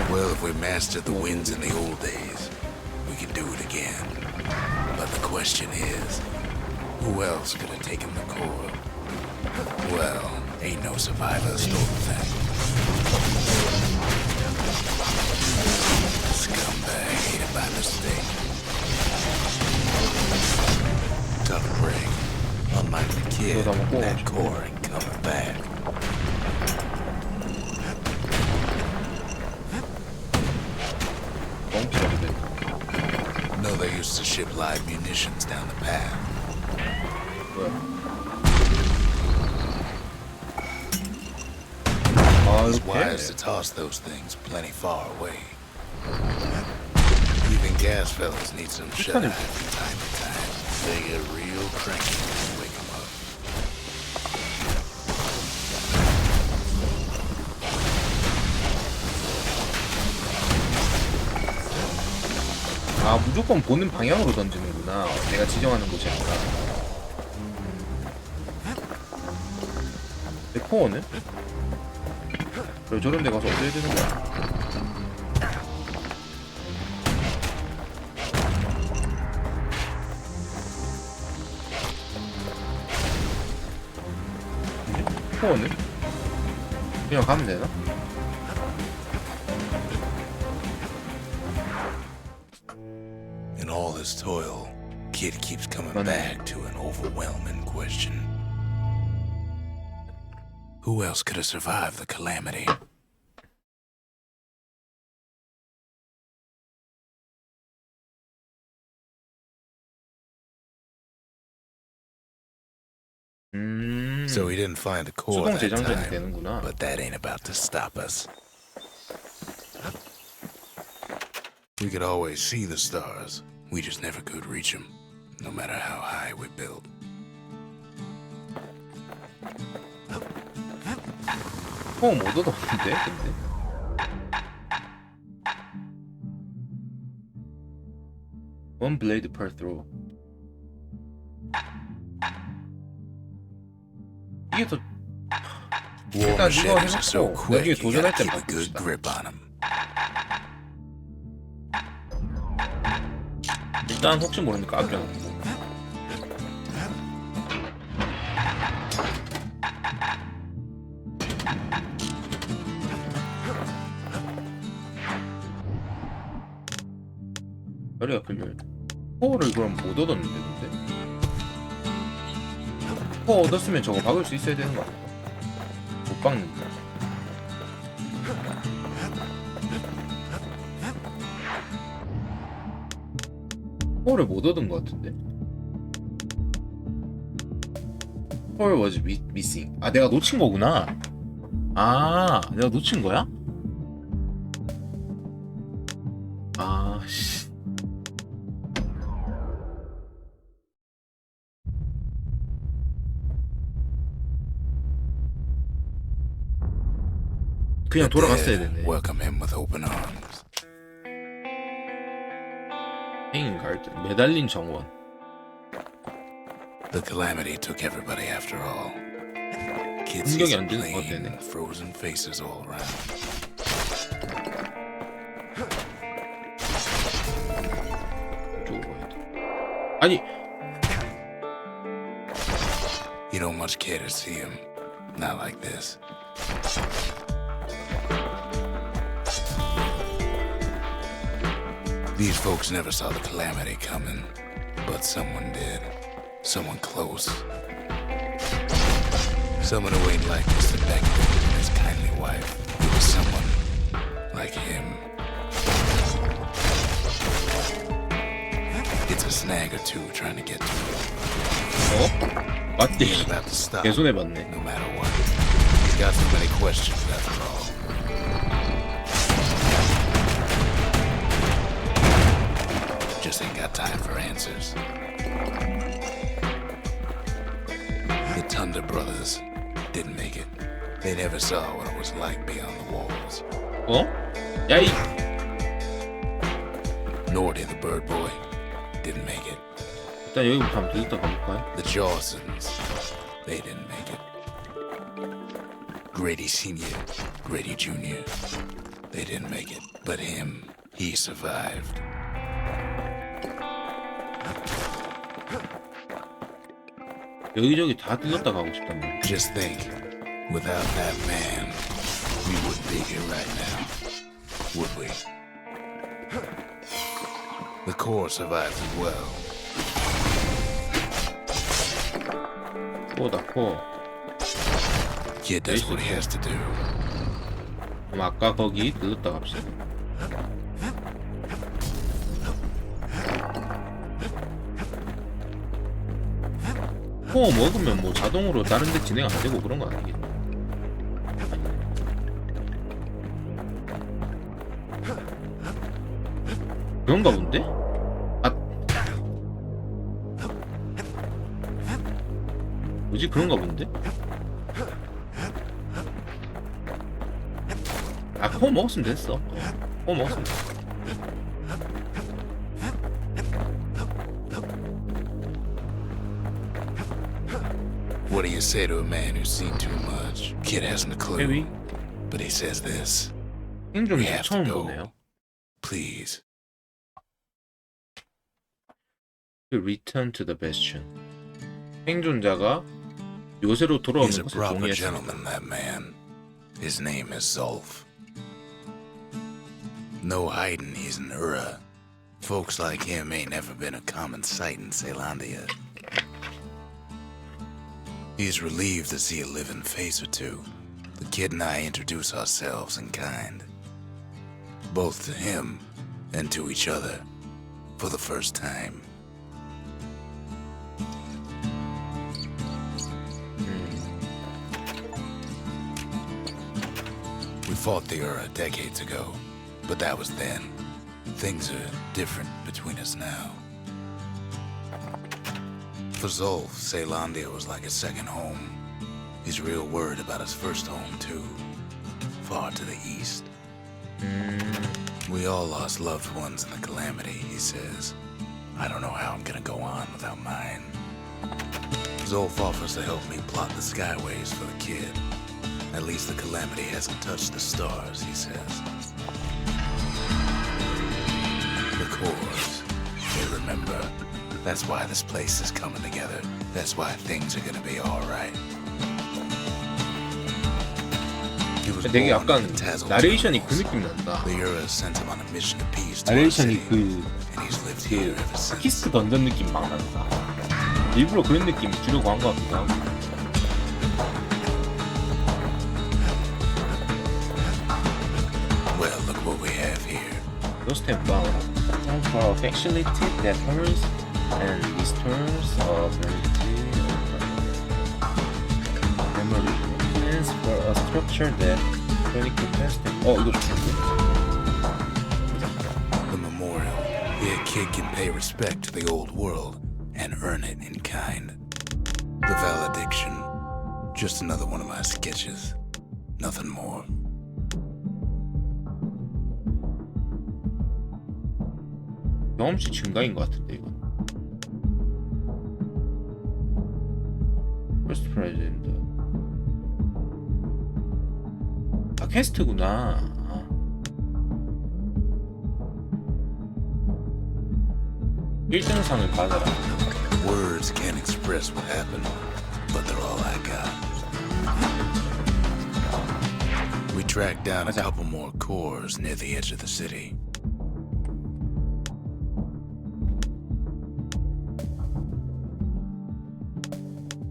Well, if we mastered the winds in the old days, we can do it again. But the question is, who else could have taken the core? Well, ain't no survivor stole the thing. Scumbag ate it by mistake. Tough break. Unlike the kid, that core ain't coming back. they used to ship live munitions down the path. 뭐야? 아, These 이렇게? wires to toss those things plenty far away. Even gas fellas need some shut eye from time to time. They get real cranky when you wake them up. 아, 무조건 보는 방향으로 던지는구나. 내가 지정하는 곳이 아니라. 내 코어는? 그럼 저런 데 가서 어디에 되는 거야? 코어는? 그냥 가면 되나? In all this toil, Kid keeps coming 맞네. back to an overwhelming question. Who else could have survived the calamity? So he didn't find the core 수동 that 재장전이 time, 되는구나. but that ain't about to stop us. We could always see the stars. We just never could reach them, no matter how high we built. 코어 못 얻었는데? 근데? One blade per throw. 이게 더 War 일단 이거 machetes are so 해놓고 quick, 나중에 you 도전할 gotta 땐 keep a good 바꿉시다. grip on them. 일단 혹시 모르니까 아껴놓고. 다리가 끌려야 돼. 코어를 그럼 못 얻었는데 근데? 코어 얻었으면 저거 박을 수 있어야 되는 거 아닌가? 못 박는다. 코어를 못 얻은 거 같은데? Core was missing. 아, 내가 놓친 거구나. 아, 내가 놓친 거야? 아, 씨. 그냥 The 돌아갔어야 dead 됐네. welcome him with open arms. 행인 갈등. 매달린 정원. The calamity took everybody after all. Kids 공격이 see 안 되는 것 plain, 같네. frozen faces all around. 이쪽으로 가야 돼. 아니, You don't much care to see him. Not like this. These folks never saw the calamity coming, but someone did. Someone close. Someone who ain't like Mr. Beckman and his kindly wife. It was someone like him. It's a snag or two trying to get to him. 어? 맞대. He ain't about to stop, 개손해봤네. no matter what. He's got too many questions after all. Just ain't got time for answers. The Thunder brothers didn't make it. They never saw what it was like beyond the walls. 어? 야이. Nor did the Bird Boy. Didn't make it. 일단 여기부터 한번 들렸다 가볼까요? The Jawsons. They didn't make it. Grady Sr., Grady Jr. They didn't make it. But him, he survived. 여기저기 다 들렸다 가고 싶단 말이야. Just think, without that man, we wouldn't be here right now, would we? The Corps survived as well. 코어다 코어. Kid does what he has to do. 그럼 아까 거기 들렸다 갑시다. 코어 먹으면 뭐 자동으로 다른 데 진행 안 되고 그런 거 아니겠지? 그런가 본데? 아 뭐지? 그런가 본데? 아 코어 먹었으면 됐어. 코어 먹었으면 됐어. What do you say to a man who's seen too much? Kid hasn't a clue. 헤비 But he says this. We 행종이 have to 처음 go. 보네요. Please. Return to the Bastion. 생존자가 요새로 돌아오는 He's a 것을 proper 동의했습니다. gentleman, that man. His name is Zolf. No hiding he's an Ura. Folks like him ain't never been a common sight in Celandia. He's relieved to see a living face or two. The kid and I introduce ourselves in kind. Both to him and to each other. For the first time. We fought the Ura decades ago, but that was then. Things are different between us now. For Zolf, Celandia was like a second home. He's real worried about his first home, too. Far to the east. We all lost loved ones in the calamity, he says. I don't know how I'm gonna go on without mine. Zolf offers to help me plot the skyways for the kid. At least the calamity hasn't touched the stars, he says. The cores, they remember. That's why this place is coming together. That's why things are gonna be alright. 되게 약간 나레이션이 그 느낌 난다. The Ura sent him on a mission to peace. 나레이션이 And he's lived here 그 ever since. 키스 던전 느낌 막 난다. 일부러 그런 느낌 주려고 한 것 같기도 하고. Well, look what we have here. Lost and found. Time for a facility that hurries and restores ability memory. Plans for a structure that chronic capacity. 이거 좋겠네. The memorial. Here a kid can pay respect to the old world and earn it in kind. The valediction. Just another one of my sketches. Nothing more. 경험치 증가인 것 같은데 이건. First President. 아 퀘스트구나. 아. 1등상을 받아라. Words can't express what happened, but they're all I got. We tracked down a couple more cores near the edge of the city.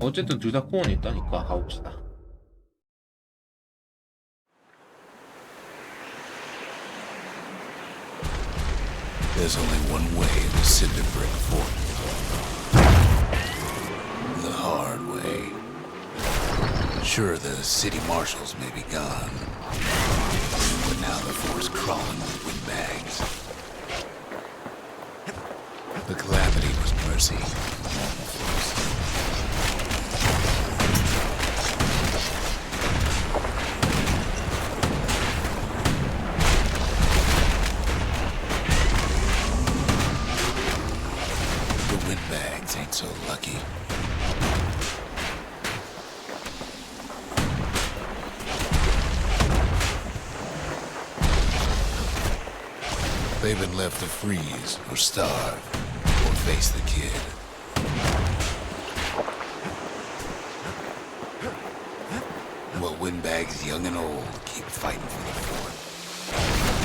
어쨌든 둘 다 코어는 있다니까 가봅시다. There's only one way to cinder brick fort. The hard way. Sure, the city marshals may be gone, but now the fort's crawling with windbags. The calamity was mercy. Windbags ain't so lucky. They've been left to freeze or starve or face the kid. Well, windbags young and old keep fighting for the fort.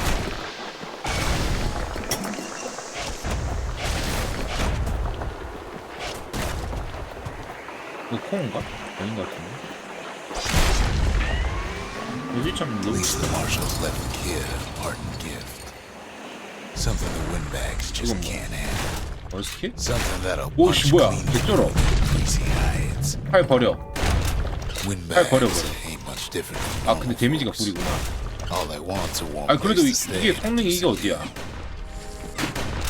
이거 코어인가? 아닌 것 같은데. 뭐지 참 At least the marshals left the kid a parting gift. Something the windbags just can't have. 어스킷? Something that'll 오씨 punch 뭐야 clean 개쩔어. through greasy hides. 팔 버려. Windbags 버려. ain't much different from 아 근데 normal 데미지가 folks. 꿀이구나. All they want's a warm 아 그래도 place to 이게 stay. 성능이 이게 어디야?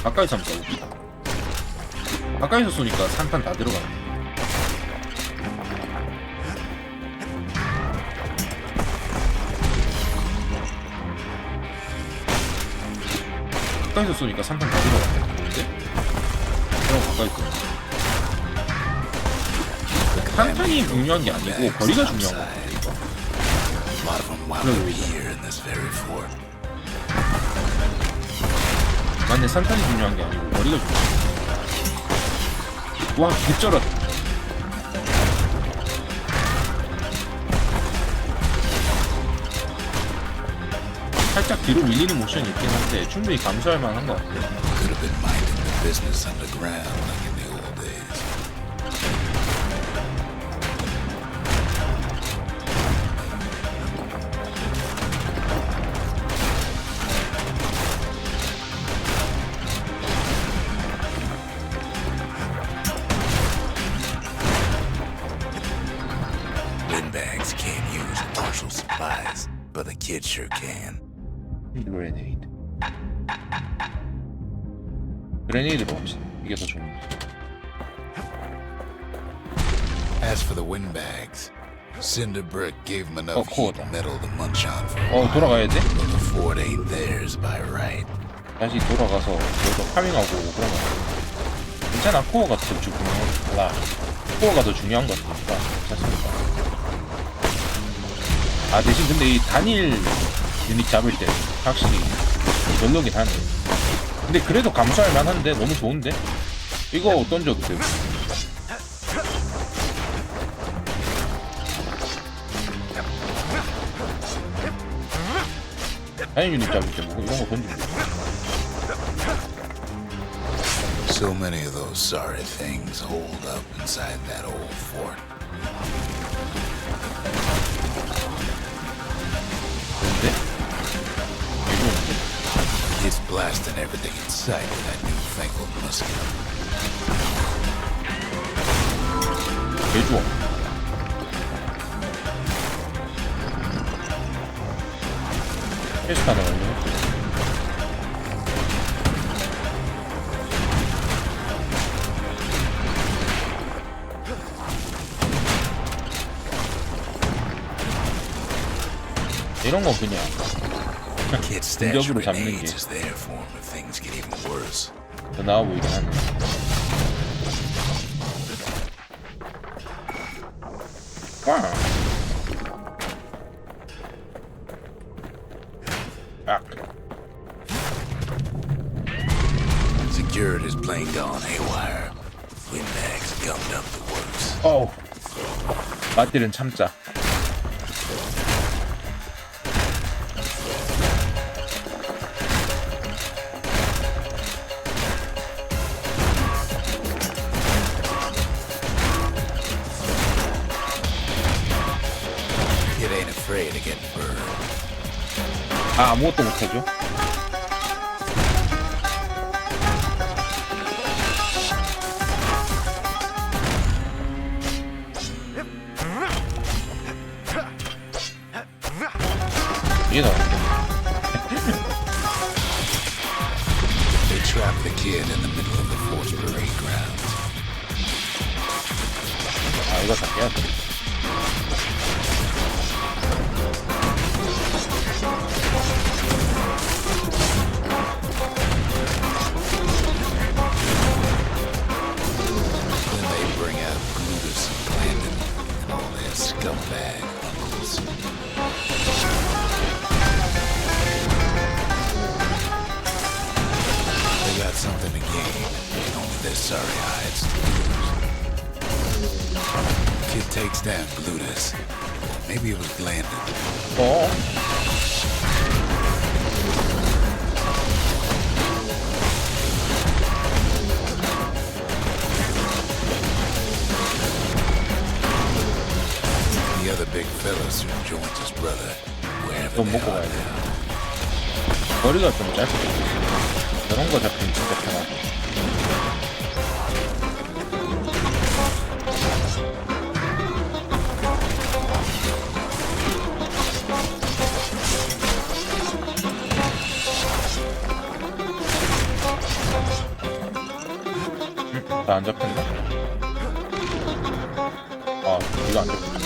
가까이서 한번 쏴봅시다. 가까이서 쏘니까 산탄 다 들어가네. 가까이서 쏘니까 산탄 다 들어가네. 뭔데? 그럼 가까이 쏘. 산탄이 중요한 게 아니고 거리가 중요한 거 같아 이거. A lot of them wound up here in this very fort. 맞네 산탄이 중요한 게 아니고 거리가 중요한 거. 와 개쩔어. 살짝 뒤로 밀리는 모션이 있긴 한데 충분히 감수할 만한 것 같아. Could have been minding the business underground like in the old days. Windbags can't use martial supplies, but the kid sure can. 그레네이드. 그레네이드로 합시다. 이게 더 좋은 거. As for the windbags, Cinderbrick gave them enough heat 코어다. metal to munch on for a while. 돌아가야 돼? But the fort ain't theirs by right. 다시 돌아가서 여기서 파밍하고 그런 거. 괜찮아. 코어가 더 중요하다. 코어가 더 중요한 것 같으니까 괜찮습니다. 아 대신 근데 이 단일 유닛 잡을 때 확실히 별로긴 하네. 근데 그래도 감수할 만한데 너무 좋은데? 이거 던져도 되고. 단일 유닛 잡을 때 뭐 이런 거 던지면 돼. So many of those sorry things holed up inside that old fort. 좋은데? 개 좋은데? It's blasting everything in sight with that newfangled musket. 개 좋아. 퀘스트 하나 완료했고. 이런 거 그냥 Kid stash 공격으로 잡는 게 grenades is there for him if things get even worse. 더 나아 보이긴 하네. 와. 악. Security's plane gone haywire. Windbags gummed up the works. 어우. 맛들은 참자. Kid ain't afraid of getting burned. 아 아무것도 못해줘? 이게 더 They trapped the kid in the middle of the fort's parade grounds. 아 이거 다 깨야 돼. Then they bring out Glutus and Landon and all their scumbag uncles. They got something to gain, and only their sorry hides to lose. Kid takes down Glutus. Maybe it was Landon. 어? The other big fellas who joined his brother, wherever 좀 they 먹고 are 가야 돼. now. 거리가 좀 짧게 잡고 있어. 저런 거 잡히면 진짜 편하다. 다 안 잡혔나? 아, 이거 안 잡혔나?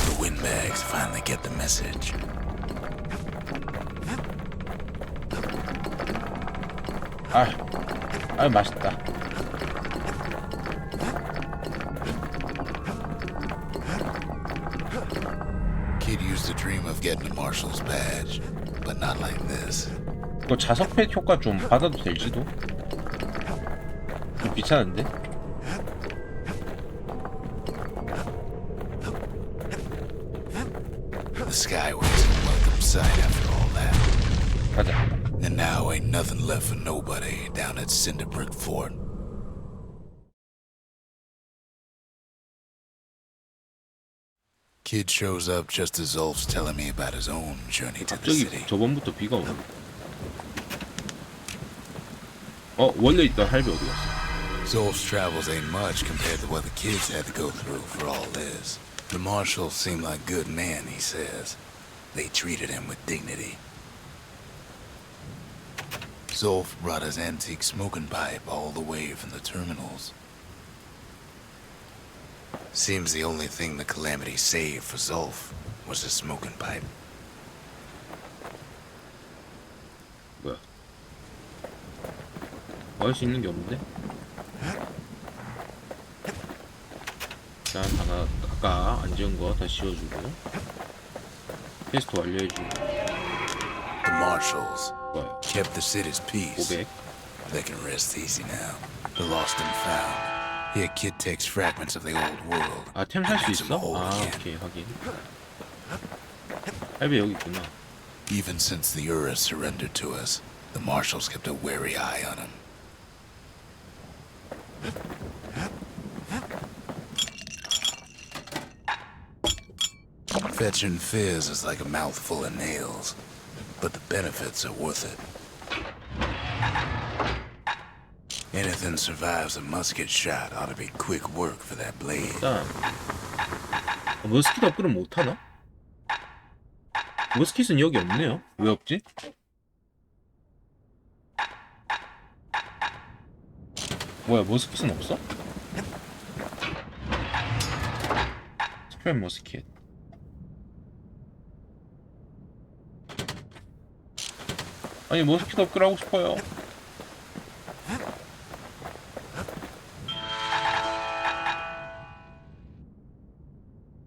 The windbags finally get the message. 맛있다. Kid used to dream of getting a marshal's badge, but not like this. 이거 자석팩 효과 좀 받아도 될지도? 좀 귀찮은데? The sky was a welcome sight after all that. 가자. And now ain't nothing left for nobody down at Cinderbrick Fort. Kid shows up just as Ulf's telling me about his own journey to the 갑자기 city. 저번부터 비가 오네. 원래 있던 할배 어디 갔어? Zolf's travels ain't much compared to what the kids had to go through for all this. The marshals seem like good men, he says. They treated him with dignity. Zolf brought his antique smoking pipe all the way from the terminals. Seems the only thing the Calamity saved for Zolf was his smoking pipe. 뭐야? 뭐 할 수 있는 게 없는데? 일단 하나 아까 안 지은 거 다시 씌워주고 테스트 완료해주고. The marshals 뭐야? kept the city's peace. 500. They can rest easy now. The lost and found. Here, kid takes fragments of the old world. 아, 템 살 수 and makes them 있어? whole 아, again. 오케이, 확인. 할배 여기 있구나. Even since the Urus surrendered to us, the marshals kept a wary eye on him. Fetching fizz is like a mouthful of nails, but the benefits are worth it. Anything survives a musket shot ought to be quick work for that blade. 일단 머스킷 업그레이드 못하나? 머스킷은 여기 없네요. 왜 없지? 뭐야, 머스킷은 없어? 스프레 머스킷. 아니, 머스킷 업그레이드 하고 싶어요.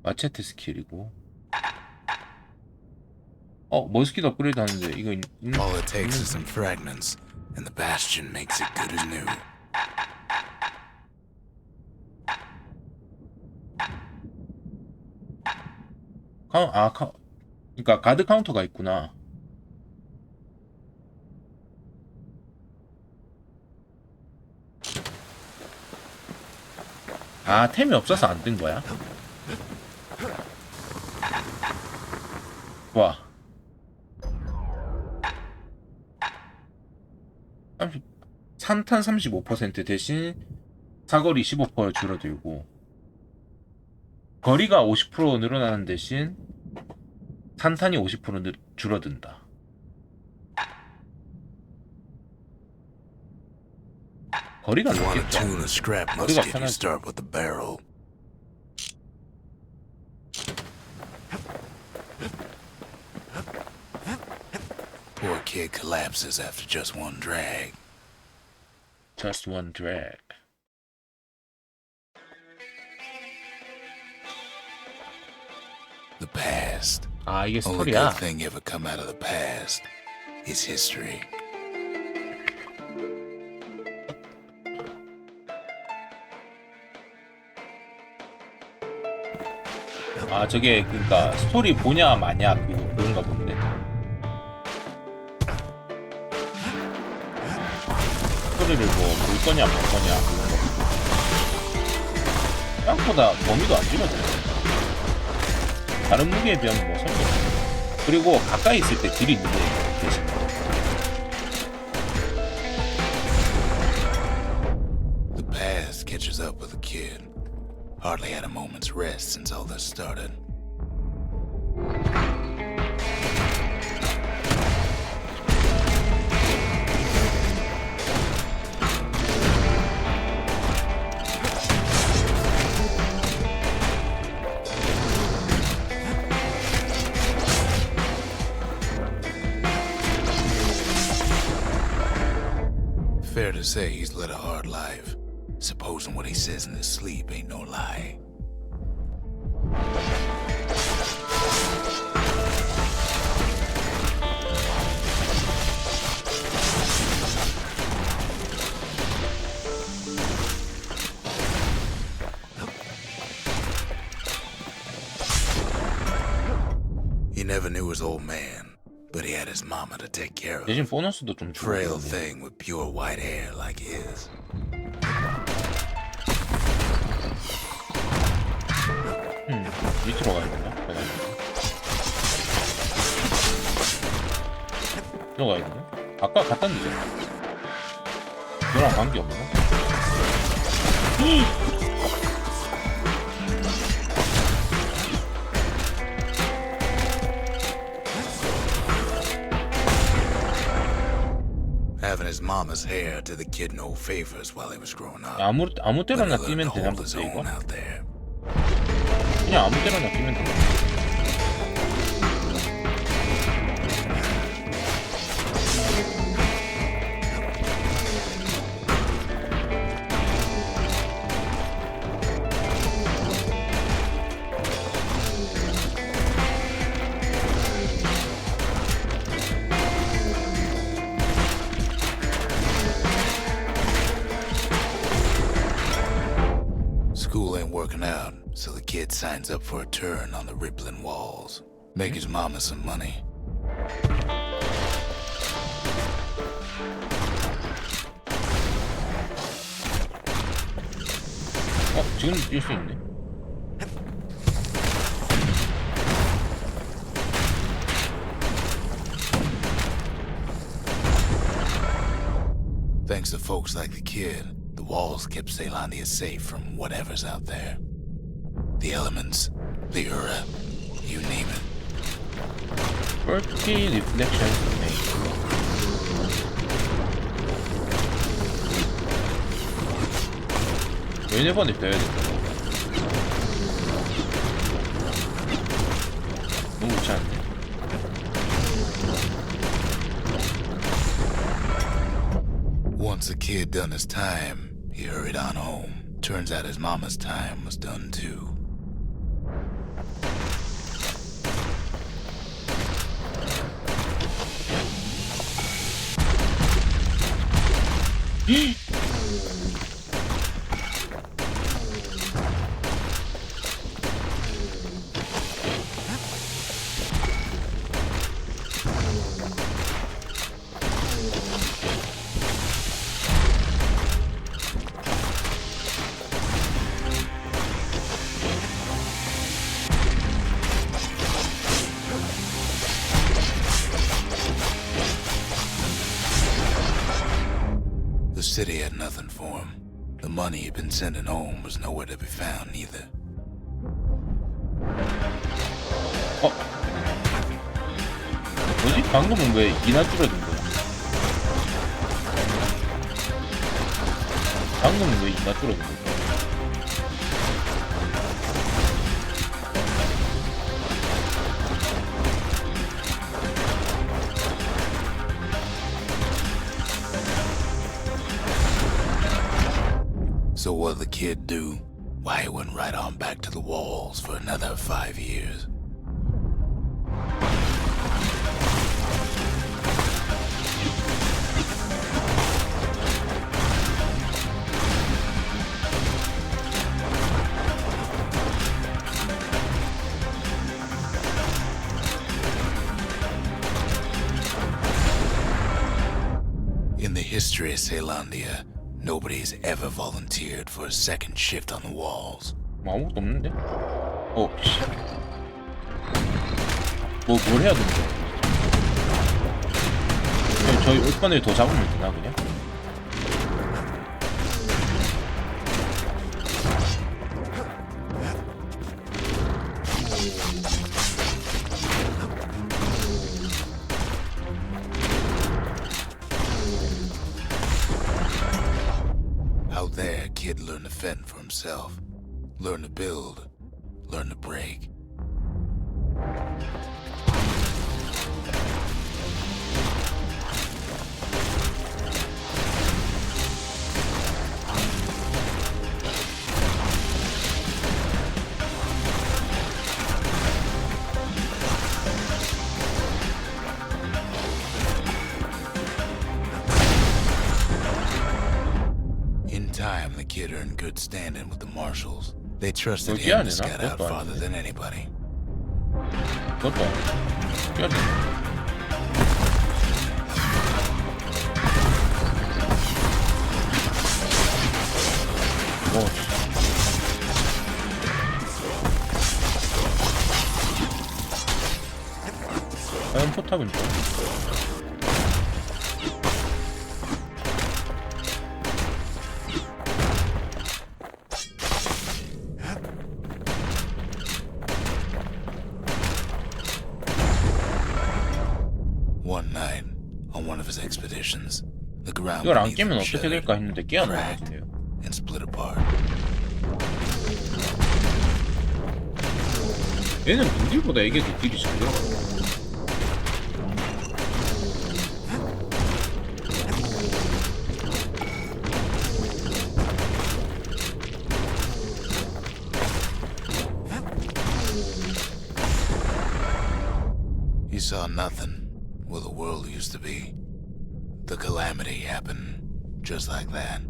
마체테 스킬이고. 머스킷 업그레이드 하는데 이거 All it takes is some fragments, and the bastion makes it good as new. 그러니까 가드 카운터가 있구나. 아, 템이 없어서 안 뜬 거야? 와. 산탄 35% 대신 사거리 15% 줄어들고, 거리가 50% 늘어나는 대신 산탄이 50% 줄어든다. 거리가 You want to 늦겠죠. tune a scrap 머리가 musket, you 편하지. start with the barrel. Poor kid collapses after just one drag. Just one drag. The past. 아, 이게 Only 스토리야. good thing ever come out of the past is history. 아, 저게 그러니까 스토리 보냐 마냐 그런가 본데. 스토리를 뭐 볼 거냐 말 거냐 그런 거. 생각보다 범위도 안 줄어드네. 다른 무기에 비하면 뭐 성격. 그리고 가까이 있을 때 딜이 느려 대신. The past catches up with the kid. Hardly had a moment's rest since all this started. to say he's led a hard life. Supposing what he says in his sleep ain't no lie. He never knew his old man, but he had his mama to take care of. 대신 보너스도 좀 Frail 주고. thing with pure white hair like his. 밑으로 가야 되나? 들어가야 되나? 아까 갔다는데 너랑 관계 없나? Having his mama's hair did the kid no favors while he was growing up. 아무 But he 때나 learned to 끼면 되나 hold his 본데 이거? own out there. 그냥 아무 때나 끼면 되나? School ain't working out, so the kid signs up for a turn on the rippling walls. Make his mama some money. 지금 뛸 수 있네. Thanks to folks like the kid, the walls kept Ceylondia safe from whatever's out there. The elements, the Ura, you name it. Quirky reflections made. 왜네번에 배워야 된다. 너무 귀찮은데. Once the kid done his time, he hurried on home. Turns out his mama's time was done too. The city had nothing for him. The money he'd been sending home was nowhere to be found either. 뭐지? 방금은 왜 이나 줄어든 거야? 방금은 왜 이나 줄어든 거야? So what'd the kid do? Why, he went right on back to the walls for another 5 years. In the history of Ceylondia, nobody's ever volunteered for a second shift on the walls. 뭐 아무것도 없는데? 씨. 뭘 해야 되는데? 그냥 저희 옷관을 더 잡으면 되나 그냥? Out there, kid learned to fend for himself, learn to build, learn to break. the kid earned good standing with the marshals. They trusted Well, yeah, him to they're not scout out good, farther but- than anybody. 그것도 뛰어야 오. 과연 포탑은 좀 One night, on one of his expeditions, the ground 이걸 안 beneath 깨면 him 어떻게 shuddered, 될까 했는데 깨야 cracked, 나왔네요. and split apart. 얘는 분딜보다 이게 더 딜이 잘 들어가. He saw nothing where the world used to be. The calamity happened just like that.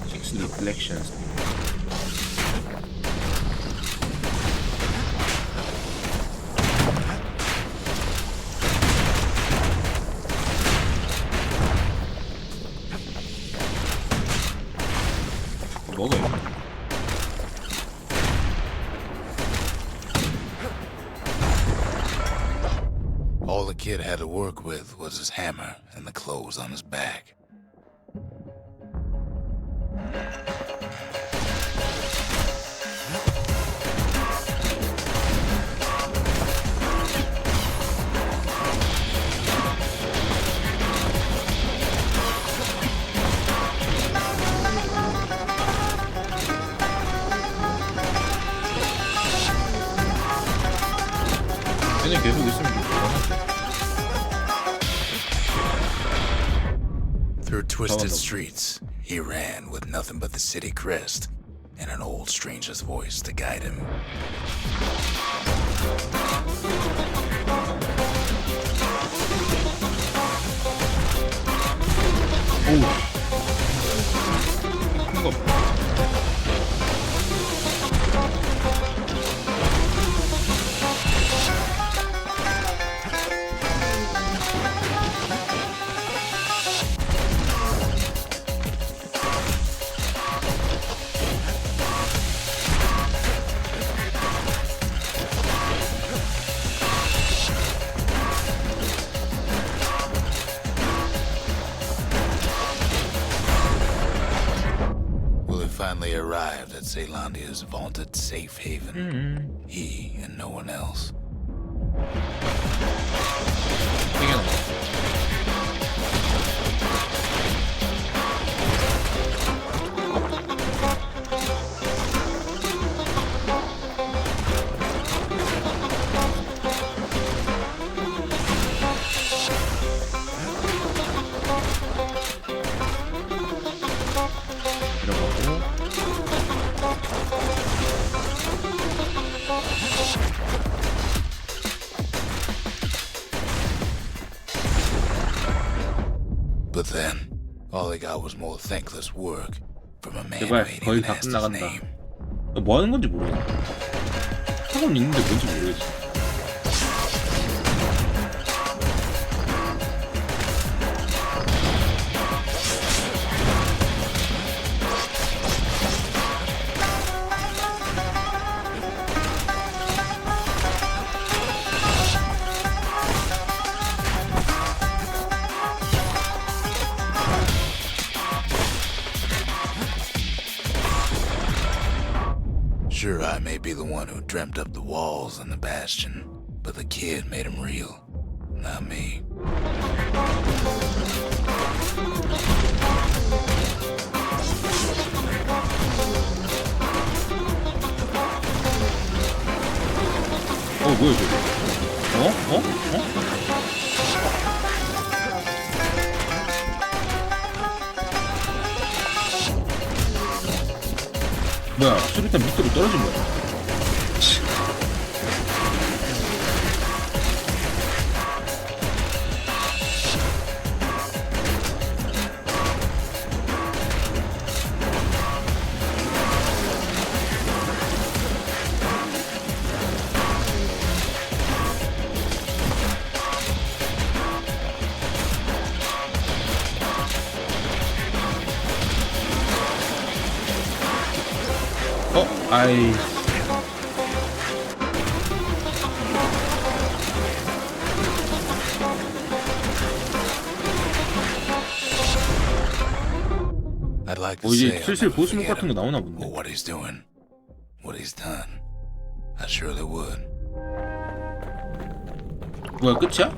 Six reflections. 먹어요. All the kid had to work with was his hammer and the clothes on his back. 얘는 계속 있으면 좋겠다. Through twisted no. streets, he ran with nothing but the city crest and an old stranger's voice to guide him. 큰 거. Will he finally arrived at Zealandia's vaunted safe haven? He and no one else. 되게 넘어. 들어가고. But then, all he got was more thankless work from a man who 제발 ain't 거의 even 다 asked his 끝나간다. name. 뭐 하는 건지 모르겠어. 학원 있는데 뭔지 모르겠어. Sure, I may be the one who dreamt up the walls and the bastion, but the kid made him real, not me. 뭐야 저거? 어? 뭐야 수류탄 밑으로 떨어진 거야? 아이. I'd like to 뭐 say 이제 I'll 슬슬 never 보스목 forget 같은 거 him, 나오나 or 본데. what he's doing, what he's done. I surely would. 뭐야, 끝이야?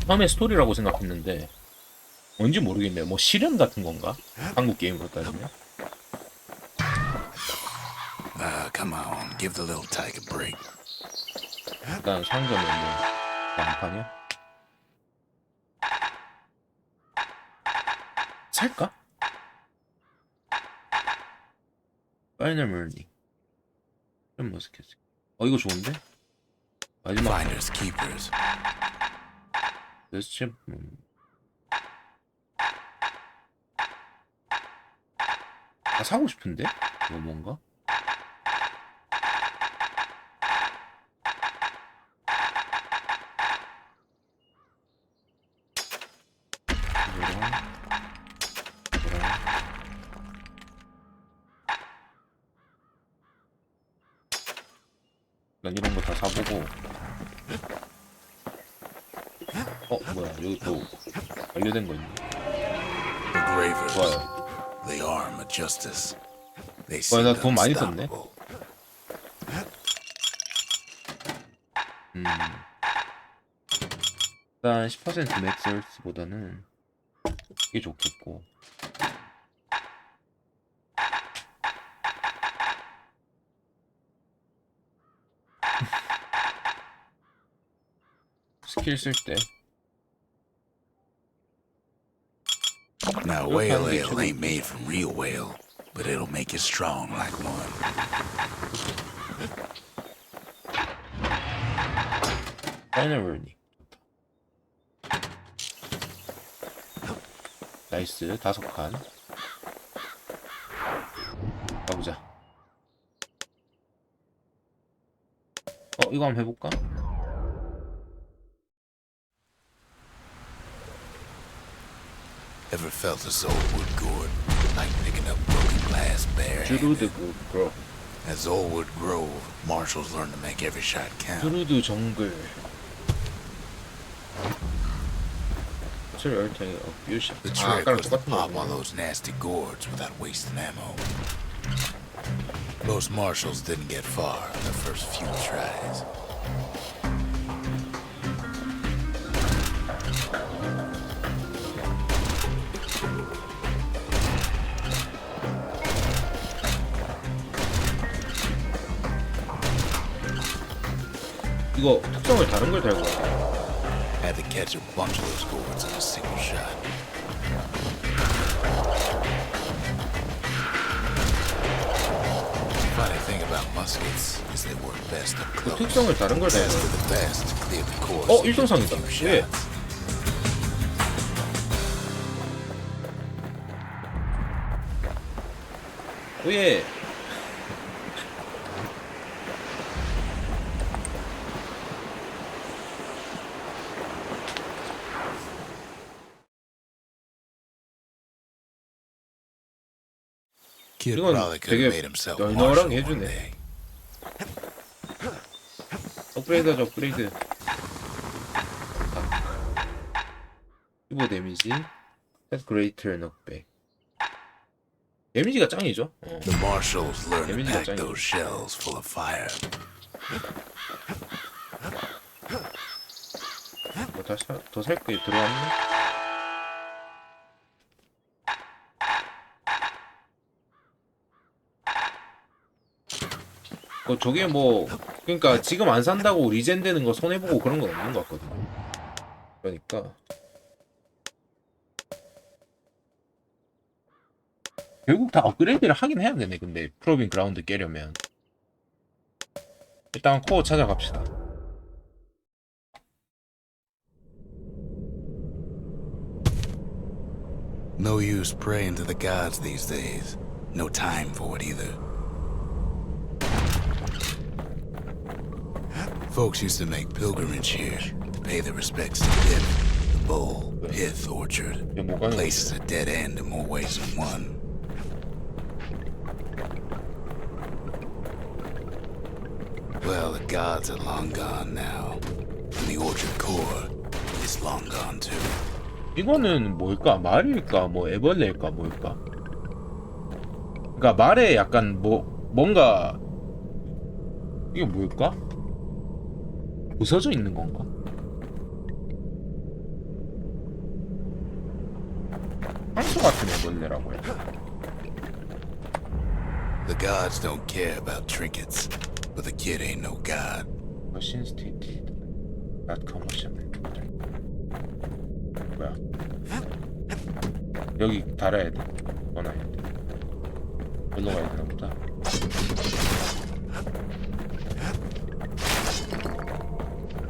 처음에 스토리라고 생각했는데 뭔지 모르겠네요. 뭐 실현 같은 건가? 한국 게임으로 따지면. Come on, give the little tyke a break. 일단 상점에 뭐 난판이야? 살까? 파이널 머니 좀 머스켓. 이거 좋은데? 마지막 Finders keepers. 레스체 사고 싶은데? 이거 뭔가? 난 이런 거 다 사보고. 뭐야, 여기 또 완료된 거 있네. Engravers. 좋아요. The arm of justice. They 와, 나 seem 돈 많이 썼네. unstoppable. 일단 10% 맥스월스보다는 이게 좋겠고. 스킬 쓸 때 Now, Look how whale they ale should- ain't made from real whale, but it'll make you strong like one. 파이널 머니 나이스. 5칸 가보자. 이거 한번 해볼까? Ever felt a soul wood gourd, like picking up broken glass bare? 드루드 그로 As Oldwood Grove, marshals learn to make every shot count. 드루드 정글 얼탱이 뷰시. The trick 아까랑 was to 똑같은 pop 거. on those nasty gourds without wasting ammo. Most marshals didn't get far on the first few tries. 이거 특성을 다른 걸 달고 가야 Had to catch a bunch of those gourds in a single shot. Funny thing about muskets is they work best up close. 특성을 다른 걸 달고 Best of the best clear the course. in 일등상이다. a few 왜? shots. 왜? Kid 이건 probably could 되게 have made himself a 널널하게 marshal one 해주네. day. 업그레이드하자. 업그레이드. 15 데미지. That's greater knockback. 데미지가 짱이죠. The marshals learn to Maybe pack that's those shells full of fire. 더 살 게 들어왔네. 저게 뭐 그러니까 지금 안 산다고 리젠 되는 거 손해 보고 그런 건 없는 것 같거든요. 그러니까 결국 다 업그레이드를 하긴 해야 되네. 근데 프로빙 그라운드 깨려면 일단 코어 찾아갑시다. No use praying to the gods these days. No time for it either. Folks used to make pilgrimage here to pay their respects to Pith, the bull, Pith Orchard. 이게 뭐가 Place is a dead end in more ways than one. Well, the gods are long gone now, and the orchard core is long gone too. 이거는 뭘까? 말일까? 뭐 애벌레일까? 뭘까? 그러니까 말에 약간 뭔가 이게 뭘까? 부서져 있는 건가? 향수 같은 애벌레라고 해야 되나? The gods don't care about trinkets, but the kid ain't no god. Machine stated not commercial. 뭐야? 여기 달아야 돼. 넣어놔야 돼. 여기로 가야 되나 보다.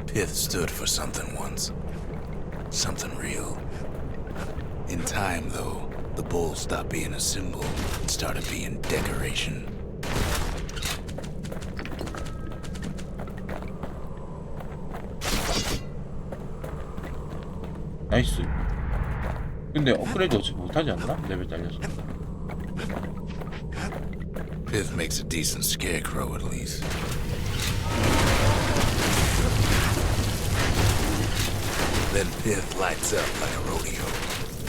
Pith stood for something once. Something real. In time, though, the bull stopped being a symbol and started being decoration. 나이스. 근데 업그레이드 어차피 못하지 않나? 레벨 딸려서. Pith makes a decent scarecrow, at least. Then Pith lights up like a rodeo.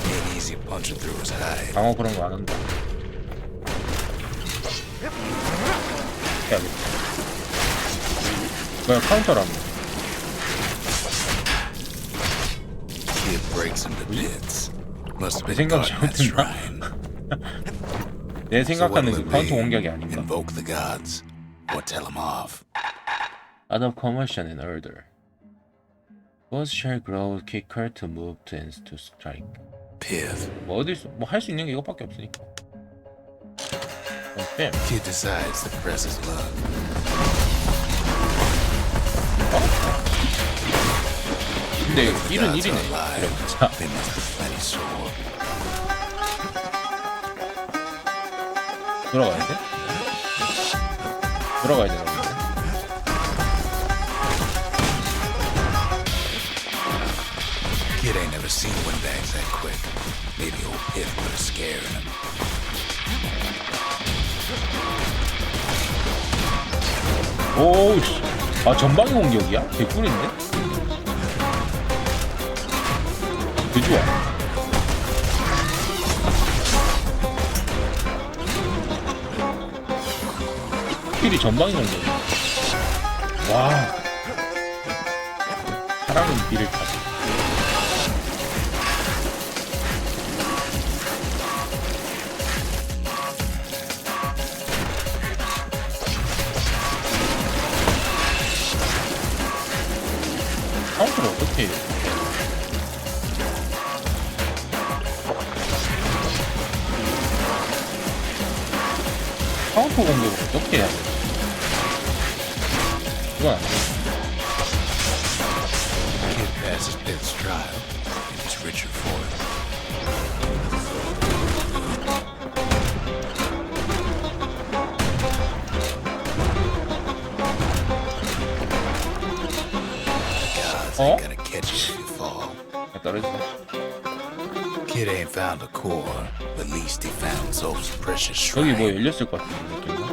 Ain't easy punching through his hide. 방어 그런 거 안 한다. 해야겠다. 뭐야, 카운터라며. Kid breaks into pits. Must have 내 been 생각 caught in that shrine. 잘못했나? 내 So 생각하는 what'll 그 it 카운터 be? 공격이 아닌가? Invoke the gods, or tell them off. Out of commotion and order. Both shall grow quicker to move and to strike. Pith. 뭐 어디 뭐 할 수 있는 게 이것밖에 없으니까. 뺨. Kid decides to press his luck. 근데 The 일은 gods 일이네. are alive. 그래봤자. They must be plenty sore. 들어가야 돼? 들어가야 되나 본데. Kid ain't never seen windbags that quick. Maybe old Pith put a scare in him. 오우 씨. 아 전방위 공격이야? 개꿀인데? 그 좋아. 킬이 전방위 공격이야. 와. 사랑은 비를 타고. 카운터를 어떻게 해요? 카운터 공격을 어떻게 해야 돼? 이건 안 돼. Kid passes Pith's trial, and it's richer for it. Gods ain't gonna catch you if you fall. 떨어진다. Kid ain't found a core, but at least he found Zolf's precious 여기 뭐 shrine. 열렸을 것 같은 느낌인가?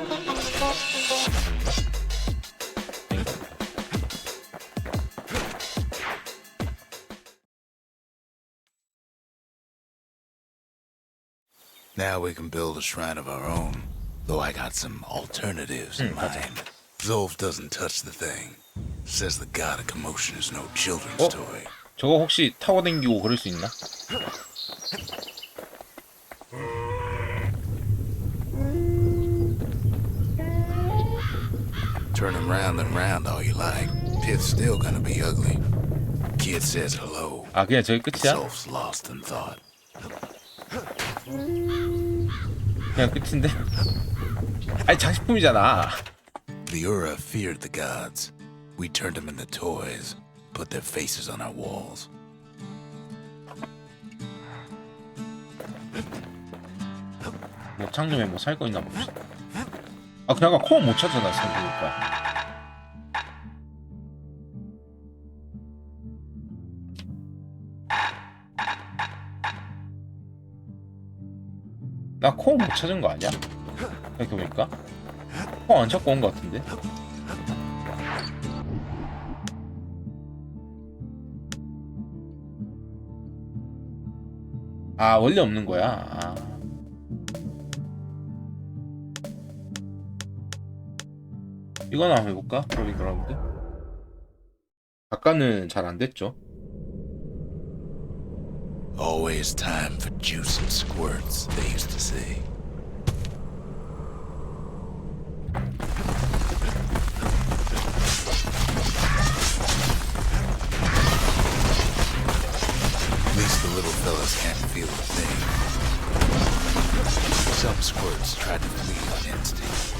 Now we can build a shrine of our own, though I got some alternatives in mind. Zolf doesn't touch the thing. Says the god of commotion is no children's Oh. toy. 저거 혹시 타고 댕기고 그럴 수 있나? Turn him round and round all you like. Pith's still gonna be ugly. Kid says hello. 아 그냥 저기 끝이야? Zolf's lost in thought. 그냥 끝인데? 아니 장식품이잖아. The Ura feared the gods. We turned them into toys, put their faces on our walls. 뭐 창점에 뭐 살 거 있나 봅시다. 아 그냥 아까 코어 못 찾잖아 생각해보니까. 나 코 못 찾은 거 아니야? 생각해보니까 코 안 찾고 온 거 같은데? 아 원래 없는 거야? 아. 이거나 한번 해볼까? 프로빙 그라운드. 아까는 잘 안 됐죠. Always time for juice and squirts, they used to say. At least the little fellas can't feel a thing. Some squirts try to flee on instinct.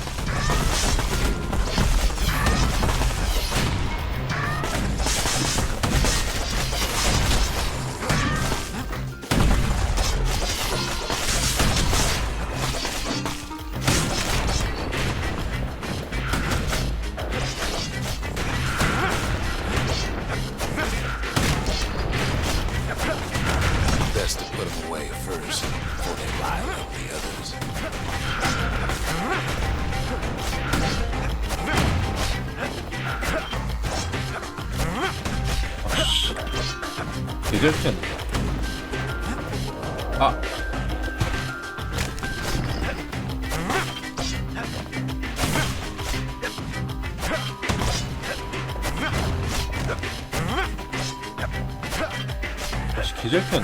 Best to put them away first before they rile up the others. 계절편. 아. 다시 계절편.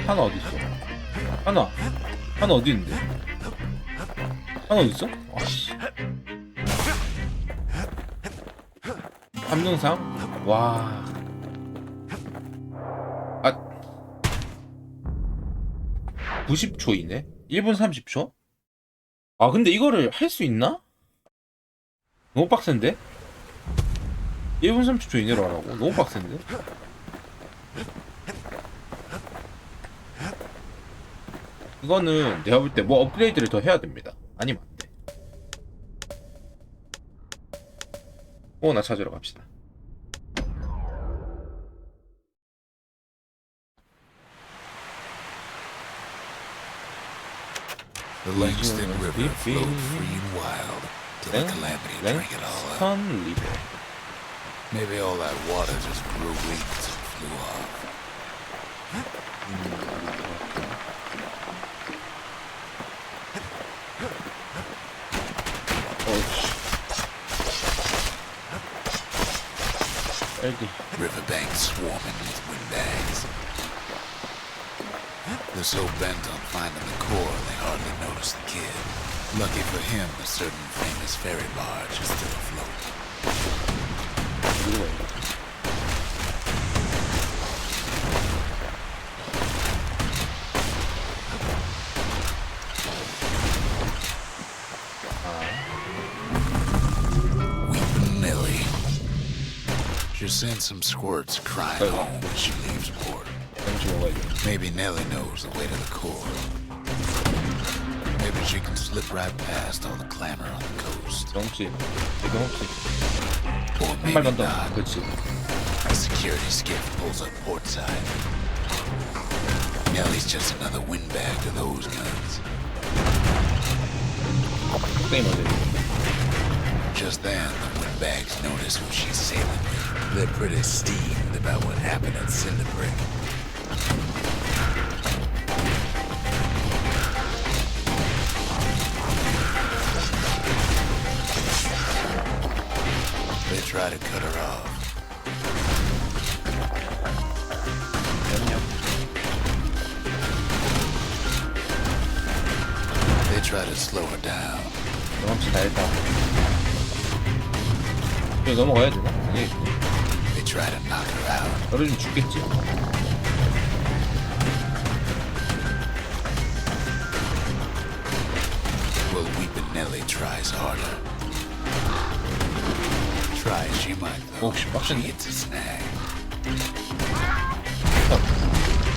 하나 어디 있어? 하나 어디 있는데? 하나 어디 있어? 아씨. 함정상? 와. 아. 90초이네. 1분 30초? 아 근데 이거를 할 수 있나? 너무 빡센데? 1분 30초 이내로 하라고? 너무 빡센데? 이거는 내가 볼 때 뭐 업그레이드를 더 해야 됩니다. 아니면 안 돼. 나 찾으러 갑시다. The Langston River flowed free and wild till the calamity drank it all up. 랜스턴 리버. Maybe all that water just grew wings and flew off. Riverbanks swarming with windbags. They're so bent on finding the core, they hardly notice the kid. Lucky for him, a certain famous ferry barge is still afloat. Weeping Nellie. She'll send some squirts crying home when she leaves port. Maybe Nellie knows the way to the core. Maybe she can slip right past all the clamor on the coast. Or maybe not. A security skiff pulls up portside. Nellie's just another windbag to those guns. Just then, the windbags notice who she's sailing with. They're pretty steamed about what happened at Cinderbrick. They try to cut her off. slow her down. 경험치 다 했다. 여기 넘어가야 되나? 아니겠지. They try to knock her out. 떨어지면 죽겠지. Well, Weeping Nelly tries harder. Try as she might, though, 혹시 she 빡센데? hits a snag.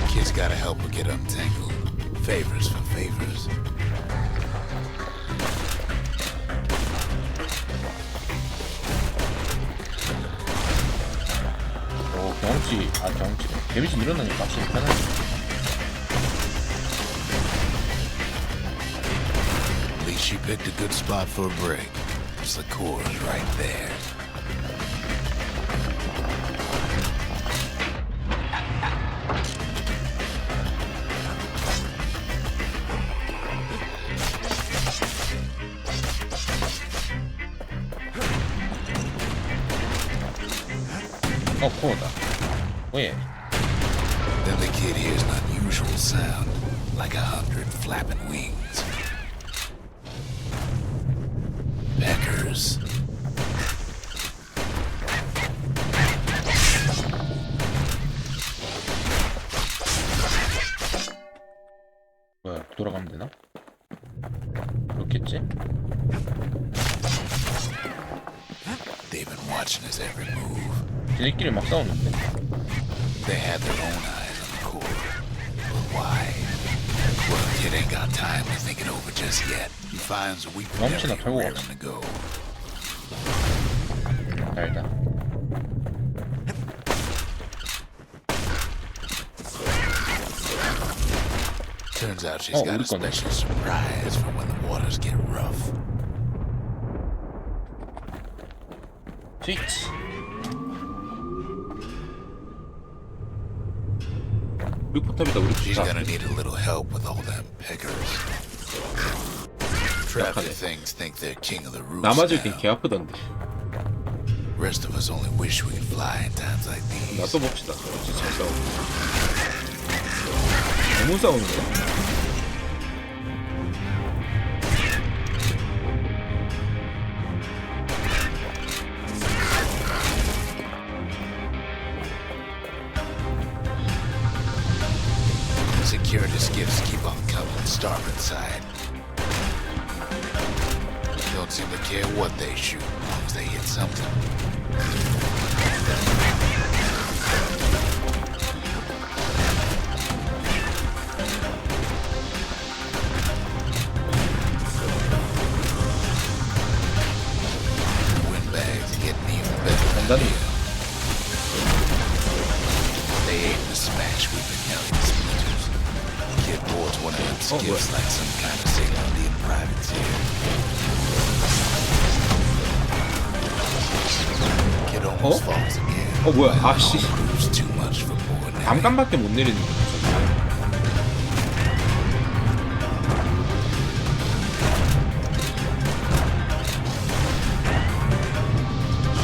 Kid's gotta help her get untangled. Favors for favors. 경험치. 데미지 늘어나니까 확실히 편하네. At least she picked a good spot for a break. It's the core's right there. 코어다. 왜? Then the kid hears an unusual sound, like 100 flapping wings. Peckers. 뭐야, 돌아가면 되나? 그렇겠지? They've been watching his every move. 쟤네끼리 막 싸우는데? They had their own eyes on the core. But why? Well, the kid ain't got time to think it over just yet. He finds a weak 멈추나 털고 raring 가네. to go. 알다. Turns out she's got a 우리 거네. special surprise for when the waters get rough. 스위치. 우리 포탑이다, 우리 She's 포탑. gonna need a little help with all them peckers. Traffic things think they're king of the roost 나 맞을 땐 now. 개 아프던데. Rest of us only wish we could fly in times like these. 나 또 봅시다. 진짜 잘 싸우고. 너무 싸우는데? Security skiffs keep on coming starboard side. Don't seem to care what they shoot, as long as they hit something. Windbags are getting even better. 단단히. They aim to smash Weeping Nelly to splinters. Kid boards one of them skiffs like some kind of Sailor privateer. Kid almost falls again. 뭐야, 아씨. Proves too much for poor Nelly. 잠깐밖에 못 내리는 거야.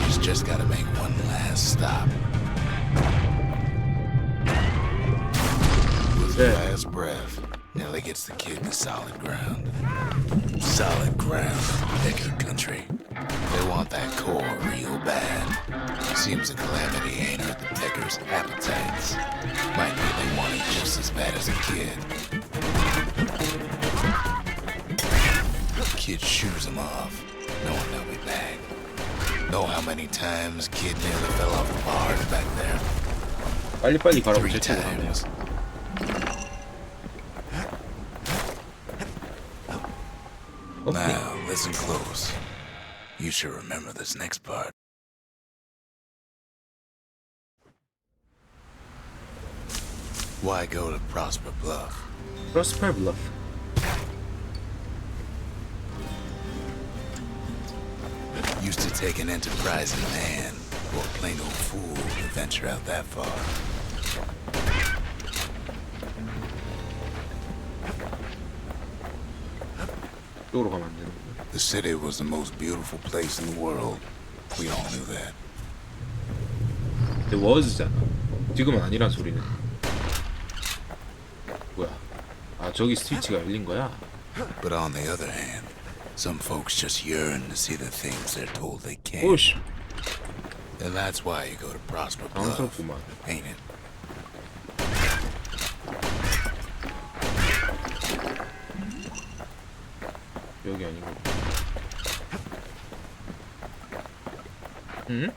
She's just gotta make one last stop. With her last breath, Nelly gets the kid to solid ground. Solid ground, Pecker country. They want that core real bad. Seems the calamity ain't hurt the Peckers' appetites. Might be they want it just as bad as a kid. Kid shoos them off, knowing they'll be back. Know how many times Kid nearly fell off the bars back there? 빨리빨리 가라고 3 제치고 가네요. times. Now, listen close. You should remember this next part. Why go to Prosper Bluff? 프로스펠 블러프. Used to take an enterprising man or a plain old fool to venture out that far. 이쪽으로 가면 안 되는 거야. The city was the most beautiful place in the world. We all knew that. 근데 was잖아. 지금은 아니란 소리는. 뭐야? 아, 저기 스위치가 열린 거야? But on the other hand, some folks just yearn to see the things they're told they can't. 오씨. And that's why you go to Prosper Bluff, 당황스럽구만. ain't it? 여기 아니고. 응?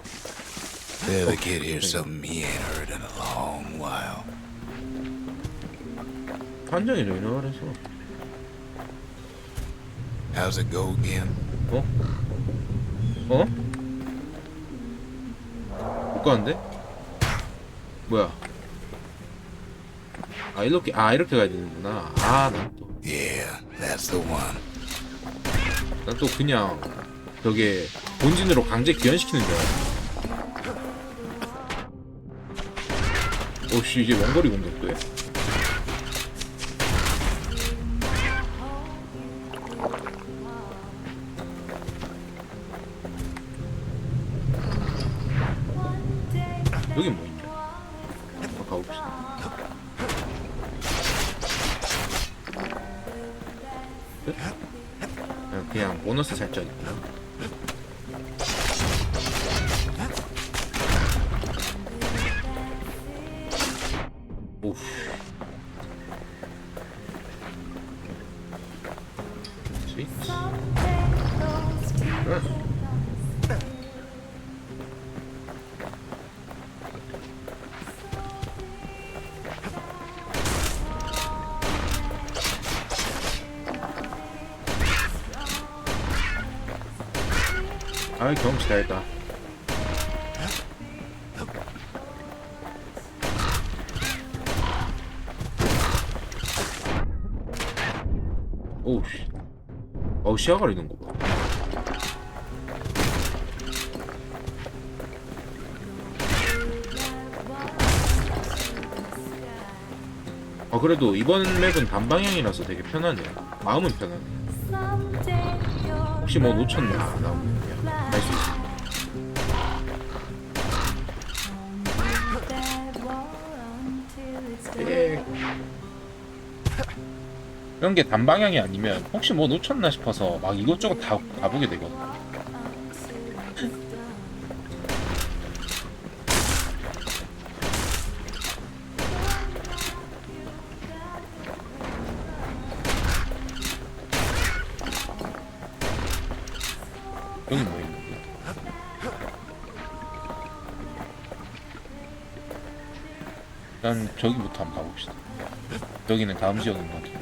There the kid hears something he ain't heard in a long while. 판정이 레이너라서. How's it go again? 어? 어? 못 가는데? 뭐야? 이렇게 가야 되는구나. 난 또. Yeah, that's the one. 난 또 그냥 벽에 본진으로 강제 귀환시키는 줄 알았어. 오씨, 이제 원거리 공격도 해? 여긴 뭐 있냐? 가봅시다. 끝? 그냥 보너스 살짝 있구나. 오우. 스위치. 경험치 다 했다. 오우씨. 시야 가리는 거 봐. 그래도 이번 맵은 단방향이라서 되게 편하네요. 마음은 편하네. 혹시 뭐 놓쳤나? 알 수 있어. 이런 게 단방향이 아니면 혹시 뭐 놓쳤나 싶어서 막 이것저것 다 가보게 되거든. 여기 뭐 있는데? 일단 저기부터 한번 가봅시다. 여기는 다음 지역인 것 같아요.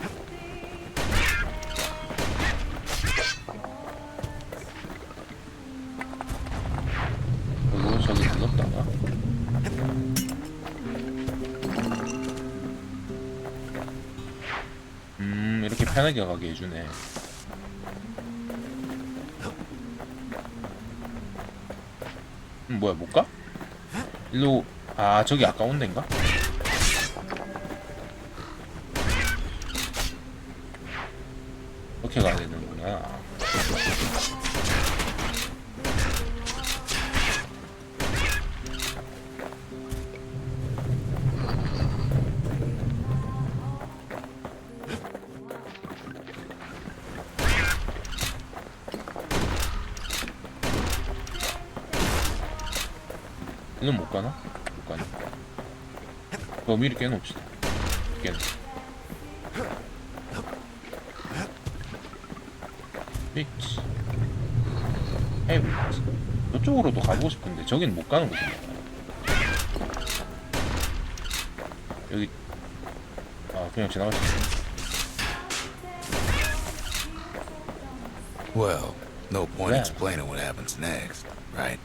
그리고 저기 눌렀다가 이렇게 편하게 가게 해주네. 뭐야, 못 가? 일로. 저기 아까 온 데인가? 이렇게 가야 되는구나. 이건 못 가나? 못 가네. 그거 미리 깨놓읍시다. 깨놓. 스위치. 헤이. 저쪽으로도 가보고 싶은데 저긴 못 가는 거잖아. 여기. 그냥 지나갈 수 있어. Well, no point explaining what happens next, right?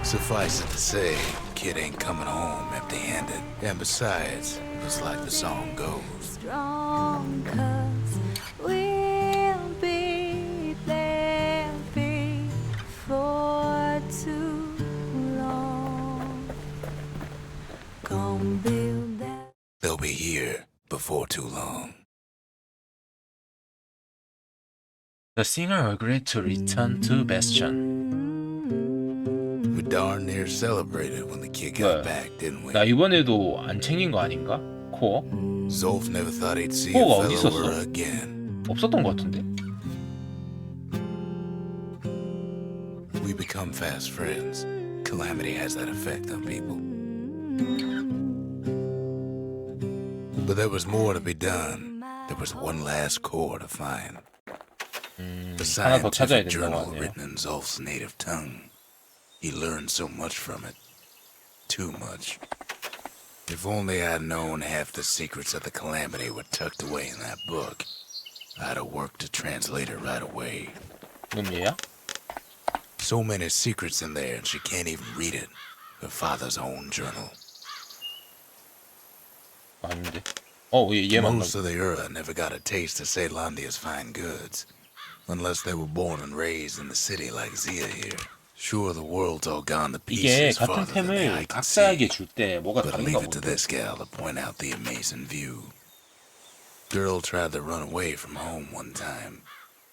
Suffice it to say, kid ain't coming home empty-handed. And besides, it's like the song goes. Strong 'cause we'll be there before too long. Gonna build that. They'll be here before too long. The singer agreed to return to Bastion. We darn near celebrated when the kid got back, didn't we? 나 이번에도 안 챙긴 거 아닌가? 코어? Zolf never thought he'd see a 코어가 어디 fellow 있었어? again. 없었던 것 같은데? We become fast friends. Calamity has that effect on people. But there was more to be done. There was one last core to find. The 하나 더 찾아야 scientific 된다고 journal 하네요. written in Zolf's native tongue. He learned so much from it. Too much. If only I'd known half the secrets of the Calamity were tucked away in that book, I'd have worked to translate it right away. 얘야? So many secrets in there, and she can't even read it. Her father's own journal. 아닌데. 얘 맞나? Most of the Ura never got a taste of Ceylondia's fine goods, unless they were born and raised in the city like Zia here. Sure, the world's all gone to 이게 pieces 같은 farther than the eye 템을 can 각자에게 see. 줄 때 뭐가 But 다른가 leave it to 본데. this gal to point out the amazing view. Girl tried to run away from home one time,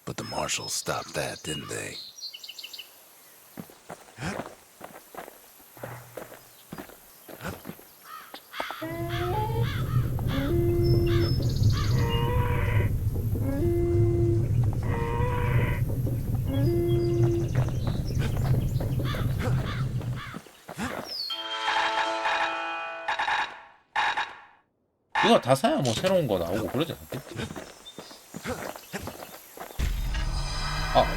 but the marshals stopped that, didn't they? 이거 다 사야 뭐 새로운 거 나오고 그러지 않겠지?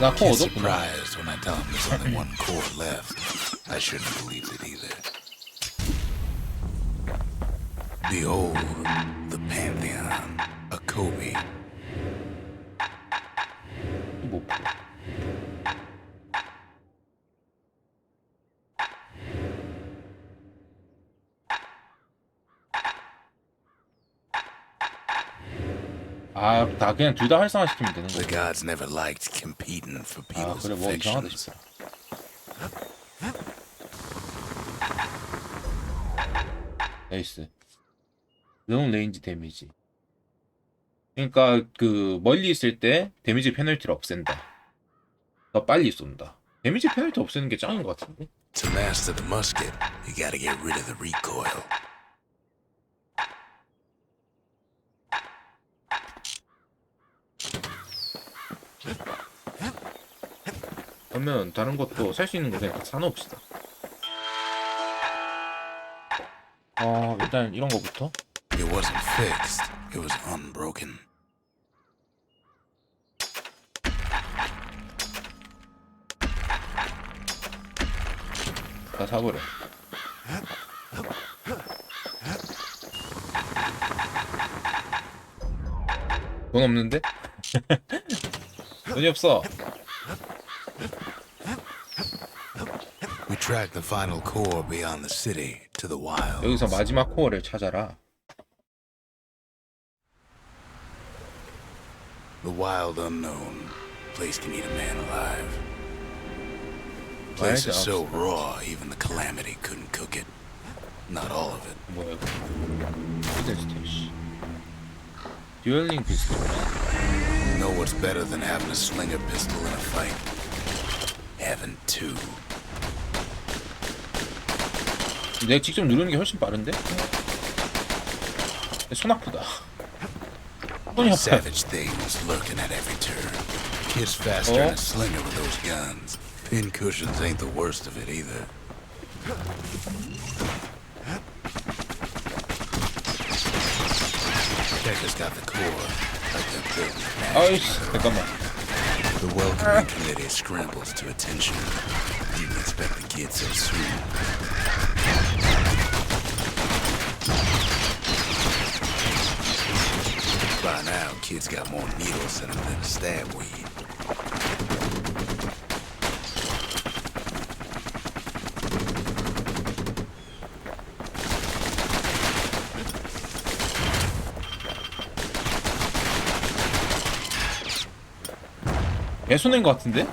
나 코 Kid's 얻었구나. surprised when I tell him there's only one core left. I shouldn't have believed it either. Behold, the Pantheon, a Kobe. 뭐. 다 그냥 둘 다 활성화시키면 되는 The 거야. gods never liked competing for people's 그래 뭐 이상하다 affections. 싶다. 나이스. 롱 레인지 데미지. 그러니까 그 멀리 있을 때 데미지 페널티를 없앤다. 더 빨리 쏜다. 데미지 페널티 없애는 게 짱인 것 같은데. To master the musket, you gotta get rid of the recoil. 그러면 다른 것도 살 수 있는 거 그냥 다 사놓읍시다. 일단 이런 거부터. It wasn't fixed, it was unbroken. 다 사버려. 돈 없는데? 돈이 없어. We tracked the final core beyond the city to the wild. 여기서 마지막 코어를 찾아라. The wild unknown. Place can eat a man alive. Place is so raw, even the Calamity couldn't cook it. Not all of it. 뭐야 이거? 피들 스테이시. 듀얼링 피스톨. You know what's better than having a slinger pistol in a fight? Having two. 내가 직접 누르는 게 훨씬 빠른데? 손 아프다. 손이 아파. Savage things lurking at every turn. Kid's faster than a slinger with those guns. Pin cushions ain't the worst of it either. Decker's got the core, like they're building it now. 아이씨 잠깐만. The welcoming committee scrambles to attention. Didn't expect the kid so soon. By now, kid's got more needles in him than stab weed. 개수낸 것 같은데?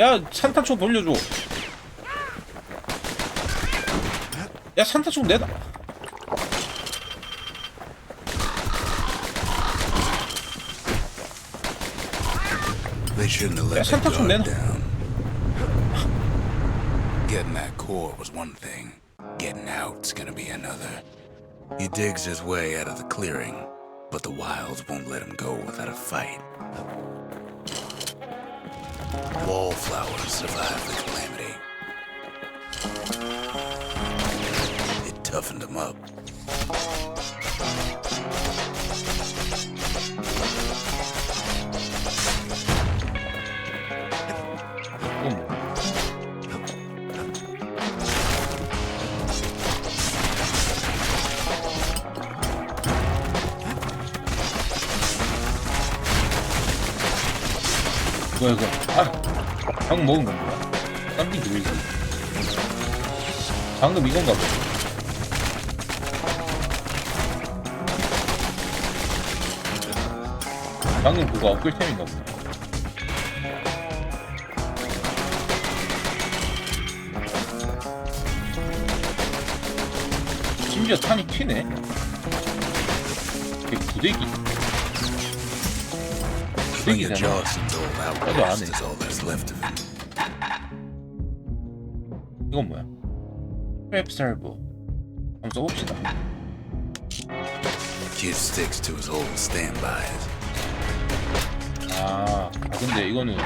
야 산탄총 돌려줘. 야 산탄총 내다. They shouldn't have 야 let their 산탄총 guard 내놔. down. Getting that core was one thing. Getting out's gonna be another. He digs his way out of the clearing, but the wilds won't let him go without a fight. Wallflowers survived the calamity. It toughened him up. 이거 방금 먹은 건가? 쌈비 그릴지. 방금 이건가 봐. 방금 그거 업글템인가 보네. 심지어 탄이 튀네. 이게 부대기. 부대기잖아. 나도 안 해. 이건 뭐야? 트랩 살보. 한번 써봅시다. Kid sticks to his old standbys. 근데 이거는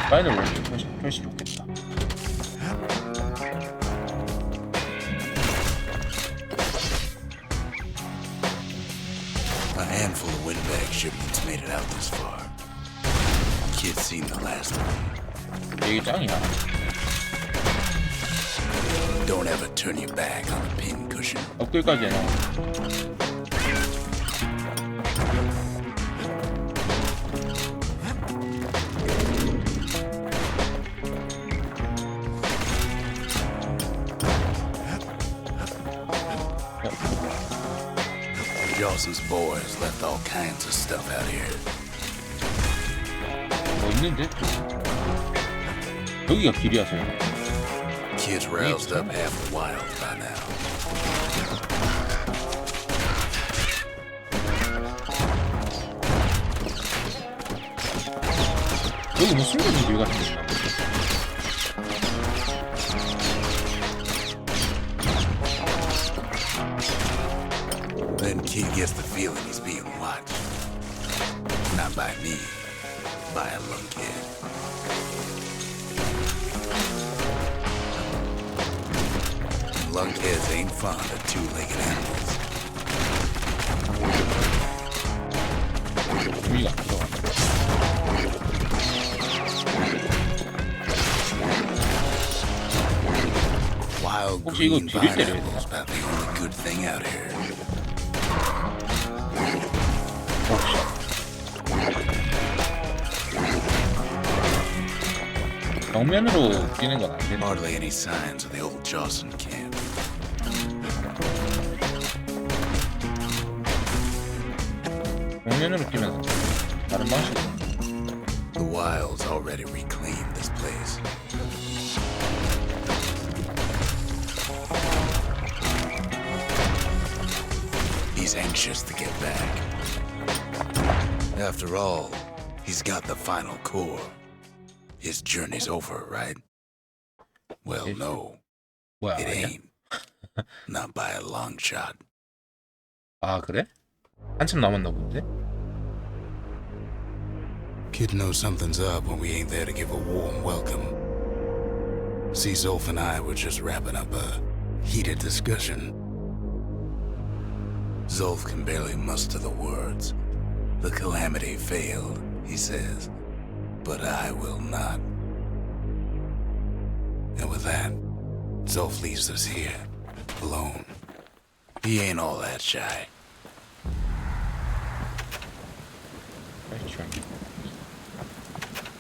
파이널 롤이 훨씬 좋겠다. A handful of windbag shipments made it out this far. Kid's seen the last of them. 이게 짱이야. Don't ever turn your back on a pin cushion. 업글까지 해놔. Jawson's boys left all kinds of stuff out here. 뭐 있는데? 여기가 길이야 설마. Kids roused up half the wild by now. 여기 뭐 숨겨진 길 같은 게 있나? Then Kid gets the feeling he's being watched. Not by me, by a lunkhead. Lunkheads ain't fond of two-legged animals. 여기가 안 들어가. Wild 혹시 이거 green 뒤를 때려야 pineapple's about the only good thing out here. 정면으로 뛰는 건 안 되는. Hardly any signs of the old Jawson camp. 정면으로 뛰면 다른 방식으로. The wilds already reclaimed this place. He's anxious to get back. After all, he's got the final core. His journey's over, right? Well, no, 뭐야? it 아니야? ain't. Not by a long shot. 아 그래? 한참 남았나 본데? Kid knows something's up when we ain't there to give a warm welcome. See, Zolf and I were just wrapping up a heated discussion. Zolf can barely muster the words. The calamity failed, he says, but I will not. And with that, Zolf leaves us here, alone. He ain't all that shy.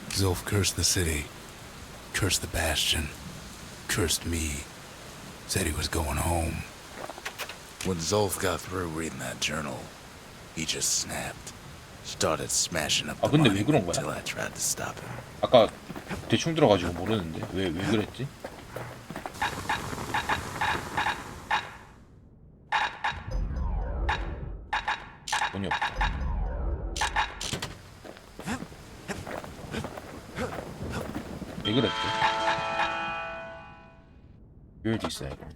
Zolf cursed the city, cursed the Bastion, cursed me, said he was going home. When Zolf got through reading that journal, he just snapped. Started smashing up the 근데 money 왜 그런 거야? until I tried to stop him. 아까 대충 들어가지고 모르는데 왜 그랬지? 돈이 없다. 왜 그랬지? You're disabled.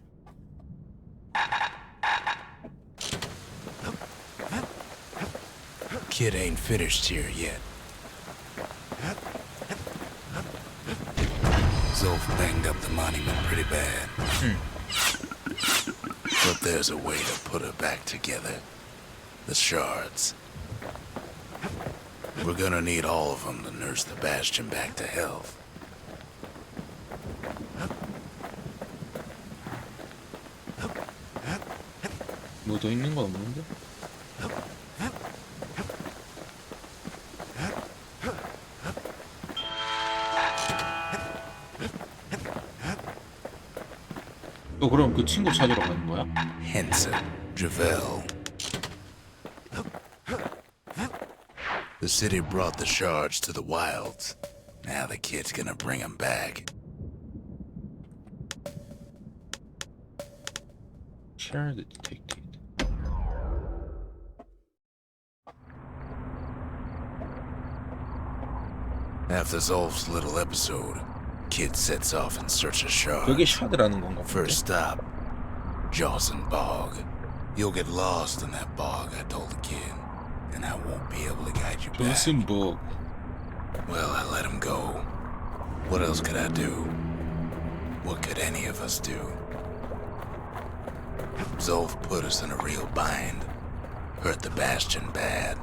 Kid ain't finished here yet. Zolf banged up the monument pretty bad. But there's a way to put her back together. The shards. We're gonna need all of them to nurse the bastion back to health. 뭐 더 있는 건 없는데? 또 그럼 그 친구 찾으러 가는 거야? Henson, Javel. The city brought the shards to the wilds. Now the kid's gonna bring them back. Share the detected. After Zolf's little episode, kid sets off in search of shards. 그게 샤드라는 건가 본데? First stop, Jawson Bog. You'll get lost in that bog, I told the kid, and I won't be able to guide you back. 조슨 복. Well, I let him go. What else could I do? What could any of us do? Zolf put us in a real bind. Hurt the bastion bad.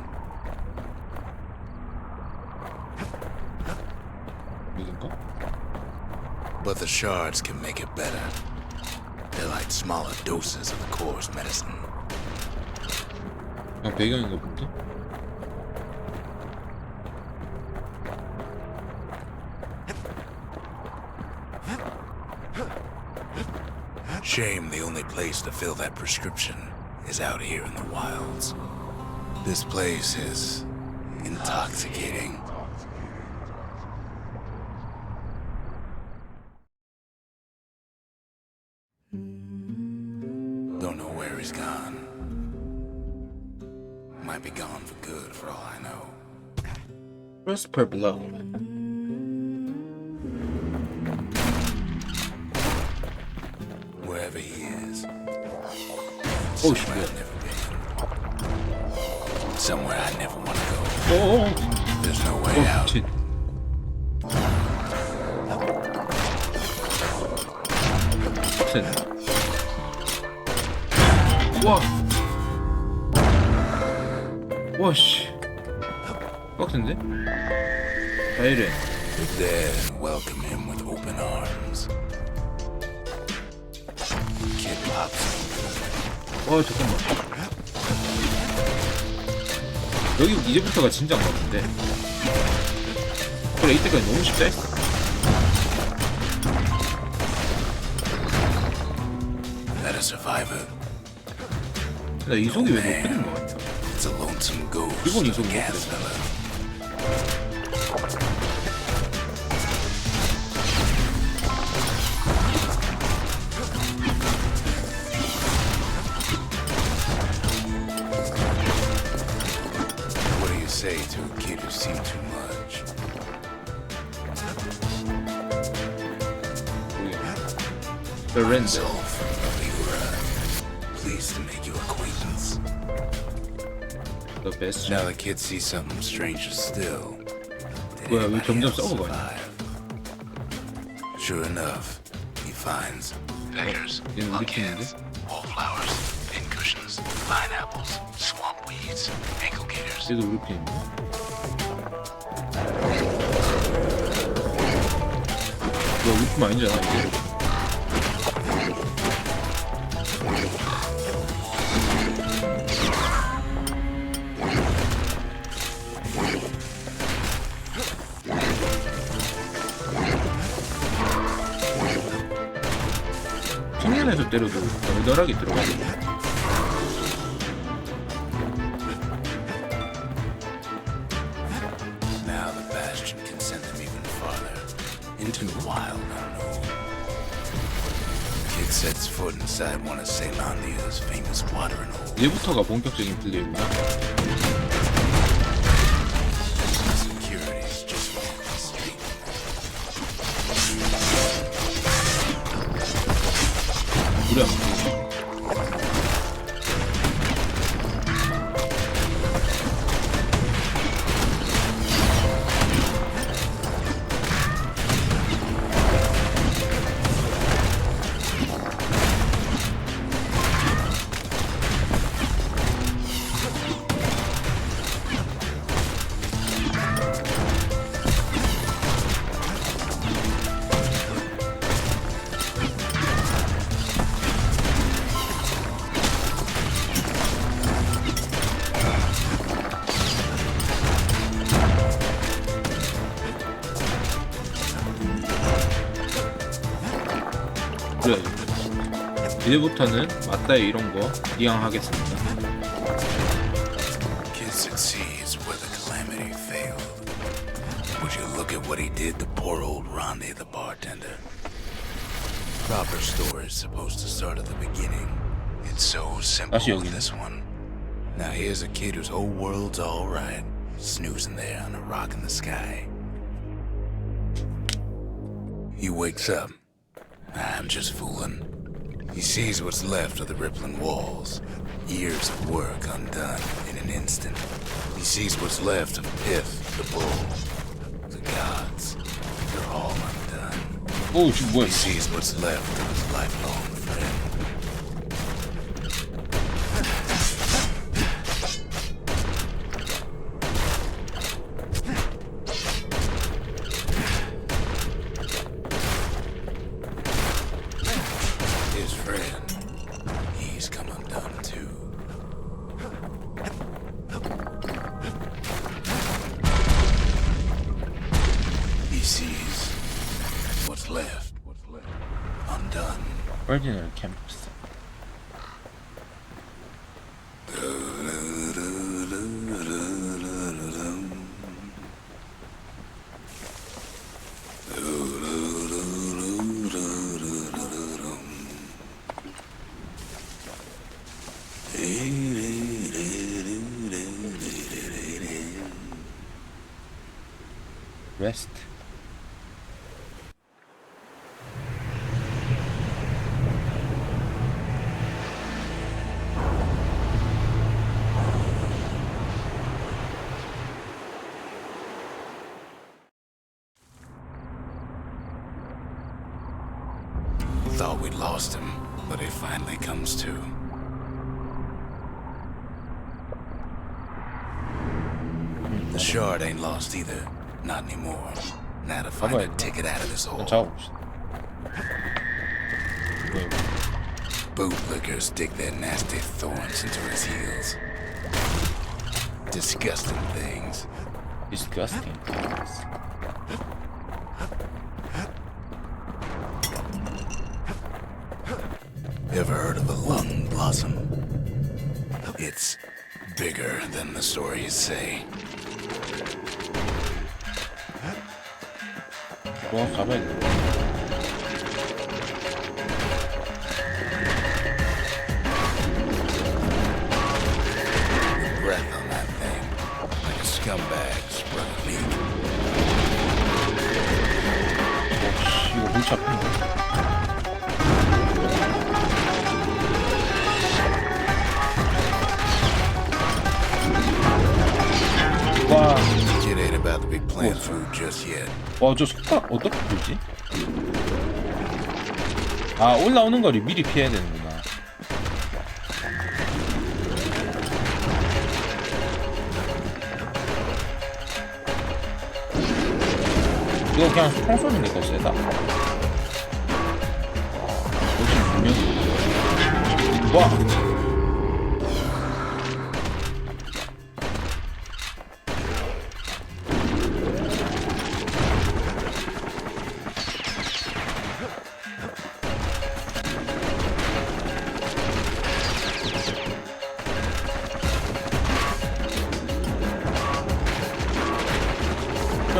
믿은가? But the shards can make it better. They're like smaller doses of the core's medicine. 그냥 배경인가 본데? Shame the only place to fill that prescription is out here in the wilds. This place is intoxicating. Don't know where he's gone. Might be gone for good for all I know. Prosper Blow. Wherever he is. Oh Somewhere shit. I've never been. Somewhere I never want to go. 어어어. There's no way out. 미친. 빡세네. 와. 와 씨. 빡센데? 다 이래. We're there and welcome him with open arms. Kid pops 와 잠깐만. 여기 이제부터가 진짜인 것 같은데. 그래 이때까지 너무 쉽다 했어. That a survivor. 나 이속이 왜 높이는 거야? It's a lonesome ghost. 기본 이속 of a gas 높거든. fella. What do you say to a kid who's seen too much? The Rent. Zolf, we were pleased to make your acquaintance. The best. Now the kid sees something stranger still. Did Well, we anybody 점점 else 썩어가네. survive? Sure enough, he finds beggars, 얘는 우리 팀인데? lunkheads, wallflowers, pincushions, pineapples, swamp weeds, ankle gators. 얘도 우리 팀인데? 너 우리 팀 아니잖아 이제. 측면에서 때려도 널널하게 들어가야 돼. Now the bastion can send them even farther into the wild unknown. Kid sets foot inside one of Ceylondia's famous watering holes. 이제부터가 본격적인 플레이구나. Security's just walking the street. 우리 안 보이지? 이제부터는 맞다요 이런 거 이양하겠습니다. Kid succeeds where the calamity failed. Would you look at what he did to poor old Ronnie the bartender? Proper story is supposed to start at the beginning. It's so simple 다시 with 여기네. this one. Now here's a kid whose whole world's alright, snoozing there on a rock in the sky. He wakes up. I'm just fooling. He sees what's left of the rippling walls. Years of work undone in an instant. He sees what's left of Pith, the bull. The gods, they're all undone. 오 지금 뭐야? He sees what's left of his lifelong friend. His friend, he's come undone too. He sees what's left undone. 오리지널 캠프스. 레스트. Thought we'd lost him, but he finally comes to. The shard ain't lost either. Not anymore. Now to find a 봐봐요. ticket out of this hole. 잡아봅시다. 뭐야 이거? Bootlickers dig their nasty thorns into his heels. Disgusting things. Disgusting. Ever heard of the lung blossom? It's bigger than the stories say. 뭐 가봐야 돼. The breath on that thing, like a scumbag sprung a leak. 이거 골치 아픈데? 와, Kid ain't about to be playing food just yet. 와, 저 속박 어떻게 풀지? 아, 올라오는 거를 미리 피해야 되는구나. 이거 그냥 총 쏘는 게 더 세다. 훨씬 분명히. 와!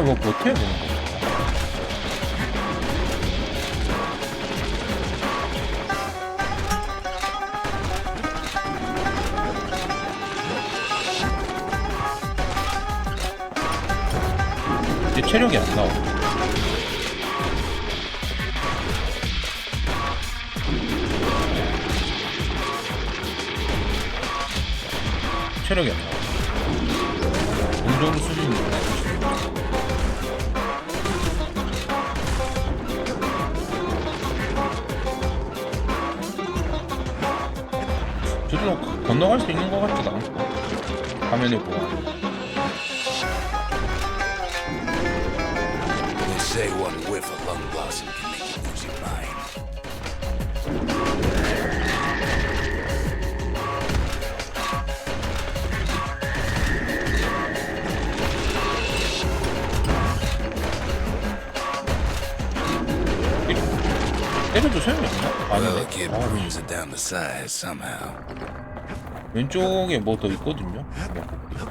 뭐 못해야 되는 거야. 이제 체력이 안 나와. 체력이 안 나와. 어느 정도 수준인 거야. 저도 건너갈 수 있는 것 같지도 않고 화면을 보고 They say one whiff of lung blossom can make you lose your mind. 때려도 소용이 없나? Well, the 아니네. kid brings it down to size somehow. 왼쪽에 뭐 더 있거든요. 한번 볼게요.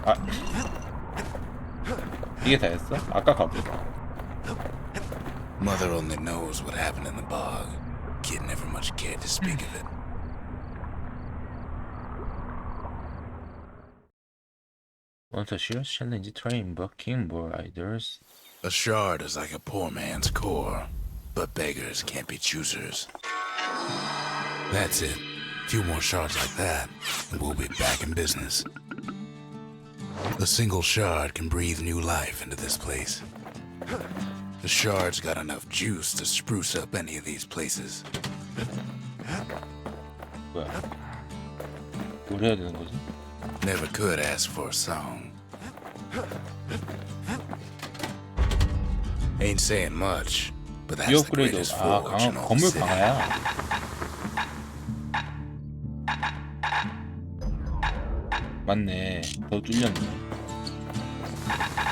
아, 이게 다였어? 아까 가보자. Mother only knows what happened in the bog. Kid never much cared to speak of it. Want a serious challenge train bucking more riders. A shard is like a poor man's core, but beggars can't be choosers. That's it. Few more shards like that, and we'll be back in business. A single shard can breathe new life into this place. The shard's got enough juice to spruce up any of these places. 뭐야? 뭘 해야 되는 거지? Never could ask for a song. Ain't saying much, but 이 that's the 업그레이드. greatest 아, forge in 강화, all the 건물 city. 강화야. 맞네. 더 뚫렸네.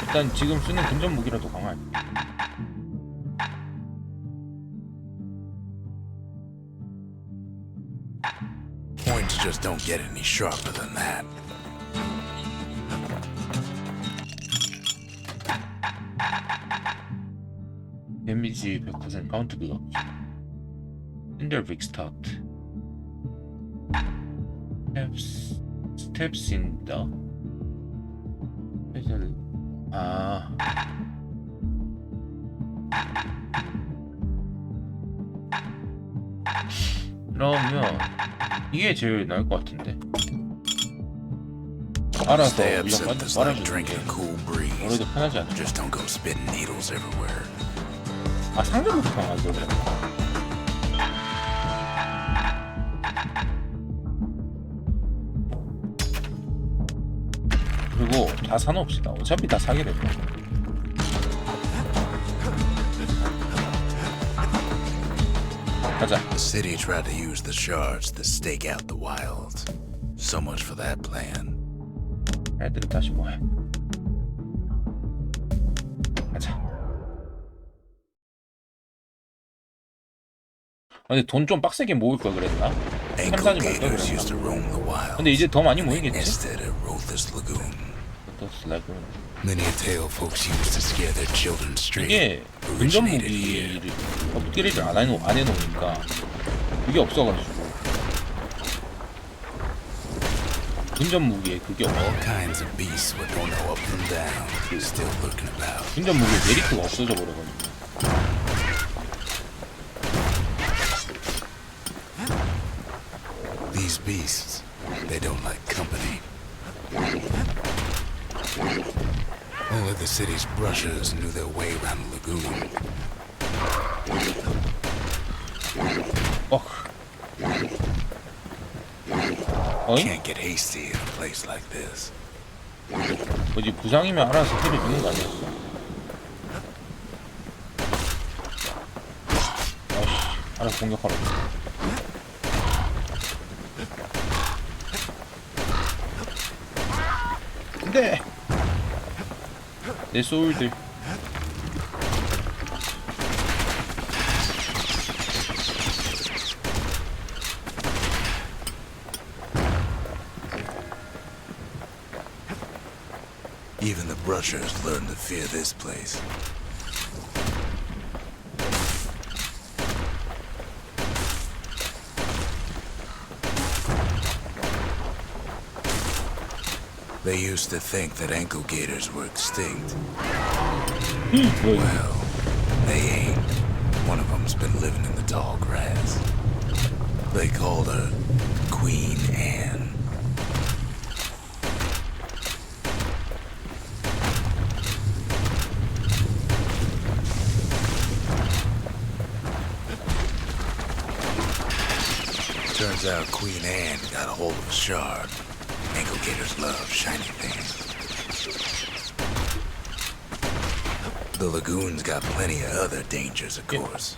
일단 지금 쓰는 근접 무기라도 강화할게. Points just don't get any sharper than that. 데미지 100% 카운트 블럭. 인더 빅 스타트. 스텝스 인더. 스페셜. 아. 그러면 이게 제일 나을 것 같은데. 알아서 Stab 우리가 symptoms like 빨아주는 게 drinking cool breeze. 오래도 편하지 않나? Just don't go spitting needles everywhere. 아, 상점부터 강화하죠 그래. 그리고 다 사놓읍시다. 어차피 다 사게 될 거야. 가자. The city tried to use the shards to stake out the wilds. So much for that plan. 애들은 다시 뭐해? 가자. 근데 돈 좀 빡세게 모을 걸 그랬나? Ankle 탐사지 말걸 gators used to 그랬나? roam the wilds. 근데 이제 더 많이 and they 모이겠지? nested at Rothus Lagoon. 어떻게 Many a tale folks used to scare their children straight. 이게 근접 originated here. 무기를 업그레이드를 안 해놓으니까 그게 없어가지고 근접 무기에 그게 없어. All kinds of beasts with no up from down, still lurking about. 근접 무기에 메리트가 없어져 버려가지고. These beasts, they don't like company. Only the city's brushers knew their way around the lagoon. 어잉? Can't get hasty in a place like this. 뭐지 부상이면 알아서 해줘주는 거 아니었어? 아이씨, 알아서 공격하라. 안돼. 내 소울들. Even the brushers learned to fear this place. They used to think that ankle gators were extinct. Well, they ain't. One of them's been living in the tall grass. They called her Queen Anne. Turns out Queen Anne got a hold of a shard. Ankle gators love shiny things. The lagoon's got plenty of other dangers, of course.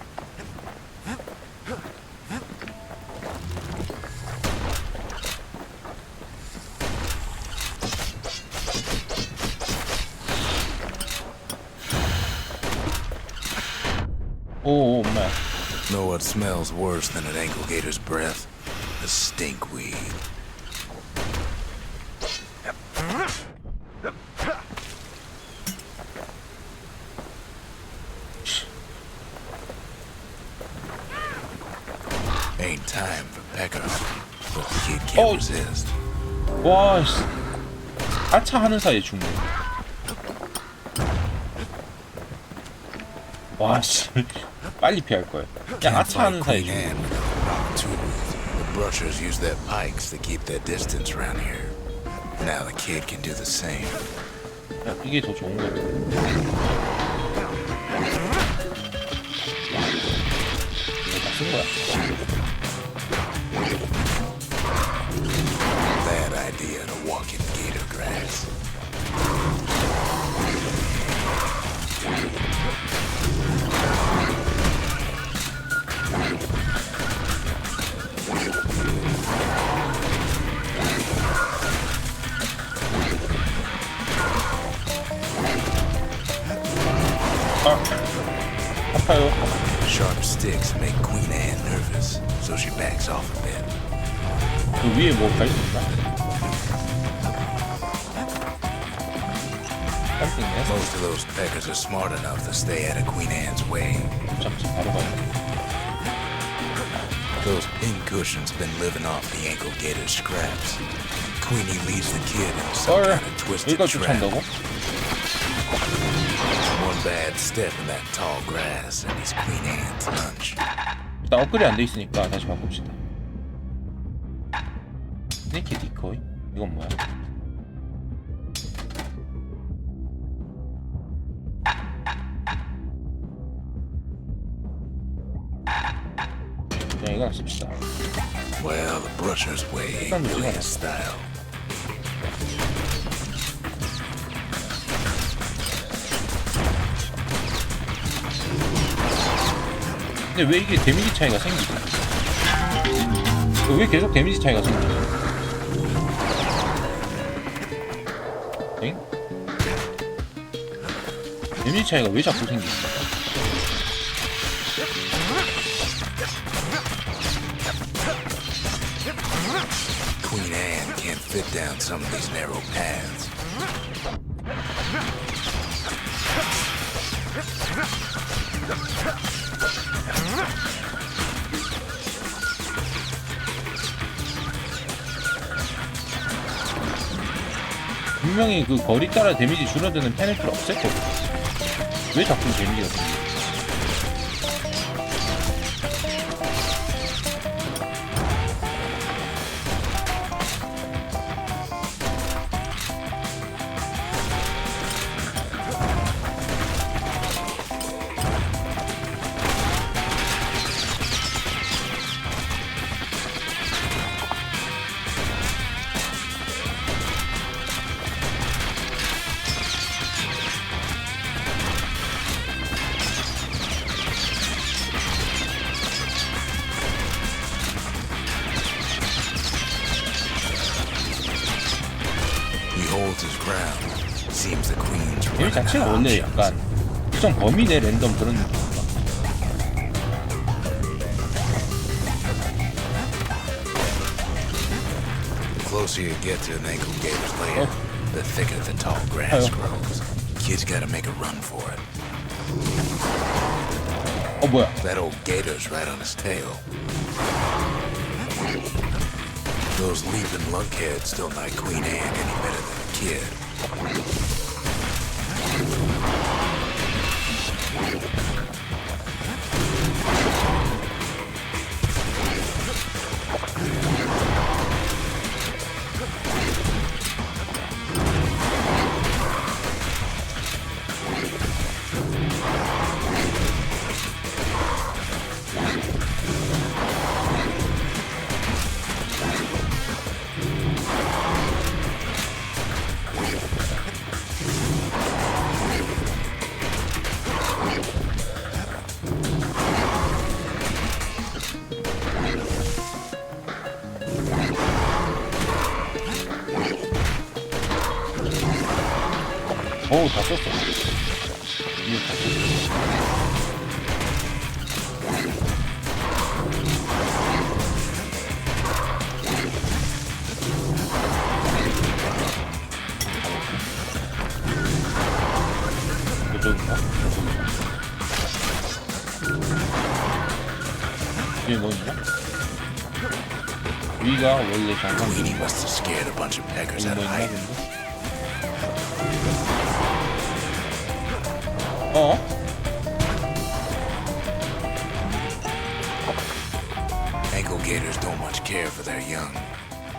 Know what smells worse than an ankle gator's breath? The stinkweed. Ain't time for pecker, but the kid can't Oh. resist. 와, 씨. 아차 하는 사이에 죽네. 와, 씨. 빨리 피할 거야. 그냥 Can't 아차 하는 fight 사이에 Queen 죽네. Anne without tools. The brushers use their pikes to keep their distance around here. Now the kid can do the same. 야, 이게 더 좋은 거야. 이거 다 쓴 거야. Bad idea to walk in gator grass. 아, 아파요. Sharp sticks make Queen Anne nervous, so she backs off a bit. 그 위에 뭐 갈 수 있나? something else? Most of those peckers are smart enough to stay out of Queen Anne's way. 잠시 바로 가야 Those pin cushions been living off the ankle gator's scraps. Queenie leads the kid in some 헐, kind of twisted 이걸 trap. 쫓아온다고? One bad step in that tall grass and he's Queen Anne's lunch. 일단 업그레이드 안 돼 있으니까 다시 바꿉시다. 스네이키 디코이? 이건 뭐야? 그냥 이거나 씁시다. Well, the brusher's way 일단 ain't really 무지하네. his style. 근데 왜 이게 데미지 차이가 생기지? 왜 계속 데미지 차이가 생기지? 엥? 데미지 차이가 왜 자꾸 생기지? Queen Anne can't fit down some of these narrow paths. 분명히 그 거리 따라 데미지 줄어드는 페널티를 없앴거든. 왜 자꾸 데미지가 생기지? He holds his ground. Seems the queen's 데미지 running 자체가 out of 원래 options. 약간 특정 범위 내 랜덤 그런 느낌인가? The closer you get to an ankle gator's lair, the thicker the tall grass Oh. grows. Kid's gotta make a run for it. 어 뭐야? That old gator's right on his tail. Those leaping lunkheads don't like Queen Anne any better than the kid. 어우 다 썼어. 이거 다 썼어. 위가 원래 정상적인 He must have scared a bunch of peckers out 뭐 of 있나 hiding. 본데? 어? Ankle gators don't much care for their young.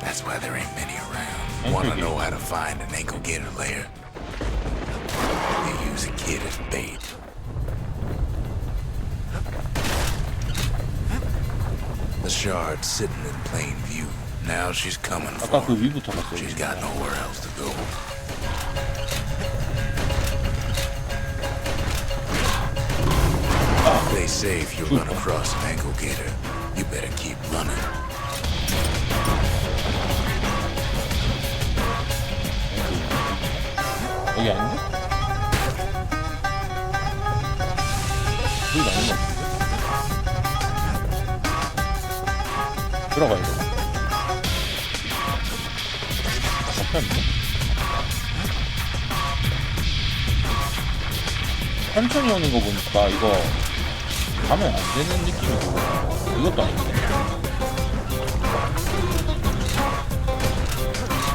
That's why there ain't many around. Wanna know how to find an ankle gator lair? They use a kid as bait. The shard's sitting in plain view. Now she's coming for 아까 그 him. 위부터 갔어요. She's got nowhere else to go. They say if you run across an ankle gator, you better keep running. 여기 아닌데? 여기 아닌 것 같은데? 들어가야 돼. 막혔는데? 천천히 오는 거 보니까 이거 가면 안 되는 느낌이고 이것도 아닌데?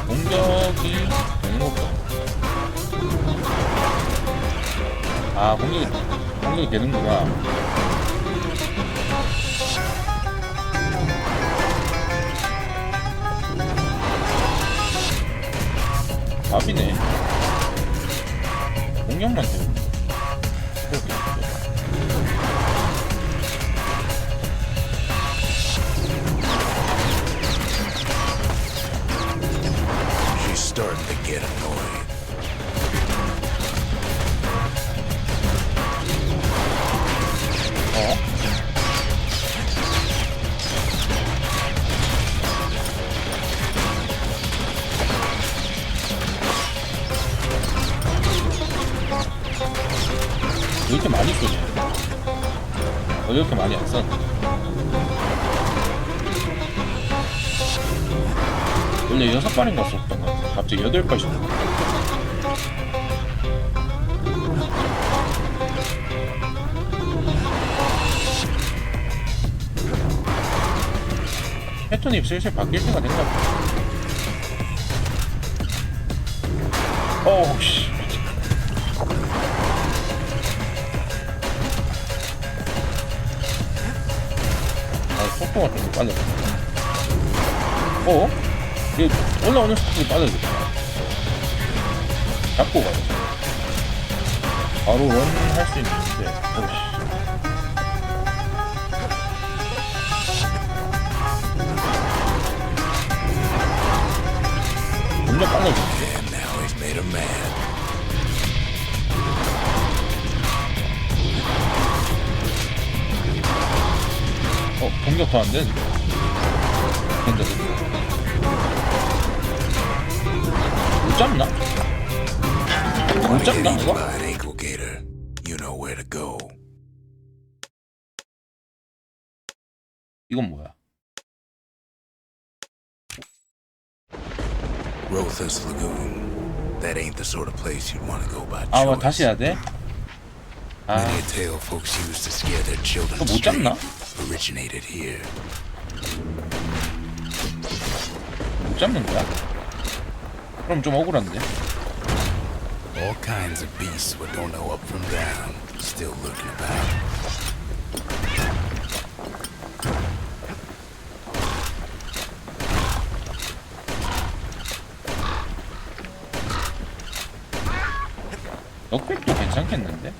공격이 되는 것도 아 공격이 되는구나. 답이네. 공격만 되는 그렇게 She's starting to get annoyed. 어? 왜 이렇게 많이 쏘냐? 왜 이렇게 많이 안 쐈는데? 원래 6발인가 쐈던 거 같아. 갑자기 8발씩 쏘는 거. 패턴이 슬슬 바뀔 때가 된가 보다. 어우 씨. 속도가 좀 빨라져. 이게 올라오는 속도가 빨라졌다. 잡고 가자. 바로 런 할 수 있는데, 오씨. 점점 빨라져. And now he's made her mad. 공격 더 안 되는데. 된다, 된다. 못 잡나? 못 잡나, Eaten 이거? by an ankle gator, you know where to go. 이건 뭐야? Rotha's Lagoon. That ain't the sort of place you'd want to go by 아, choice. 다시 해야 돼? 아, Many a tale folks use to scare their children 못 잡나? straight originated here. 못 잡는 거야? 그럼 좀 억울한데? All kinds of beasts what don't know up from down, still lurking about. 넉백도 괜찮겠는데?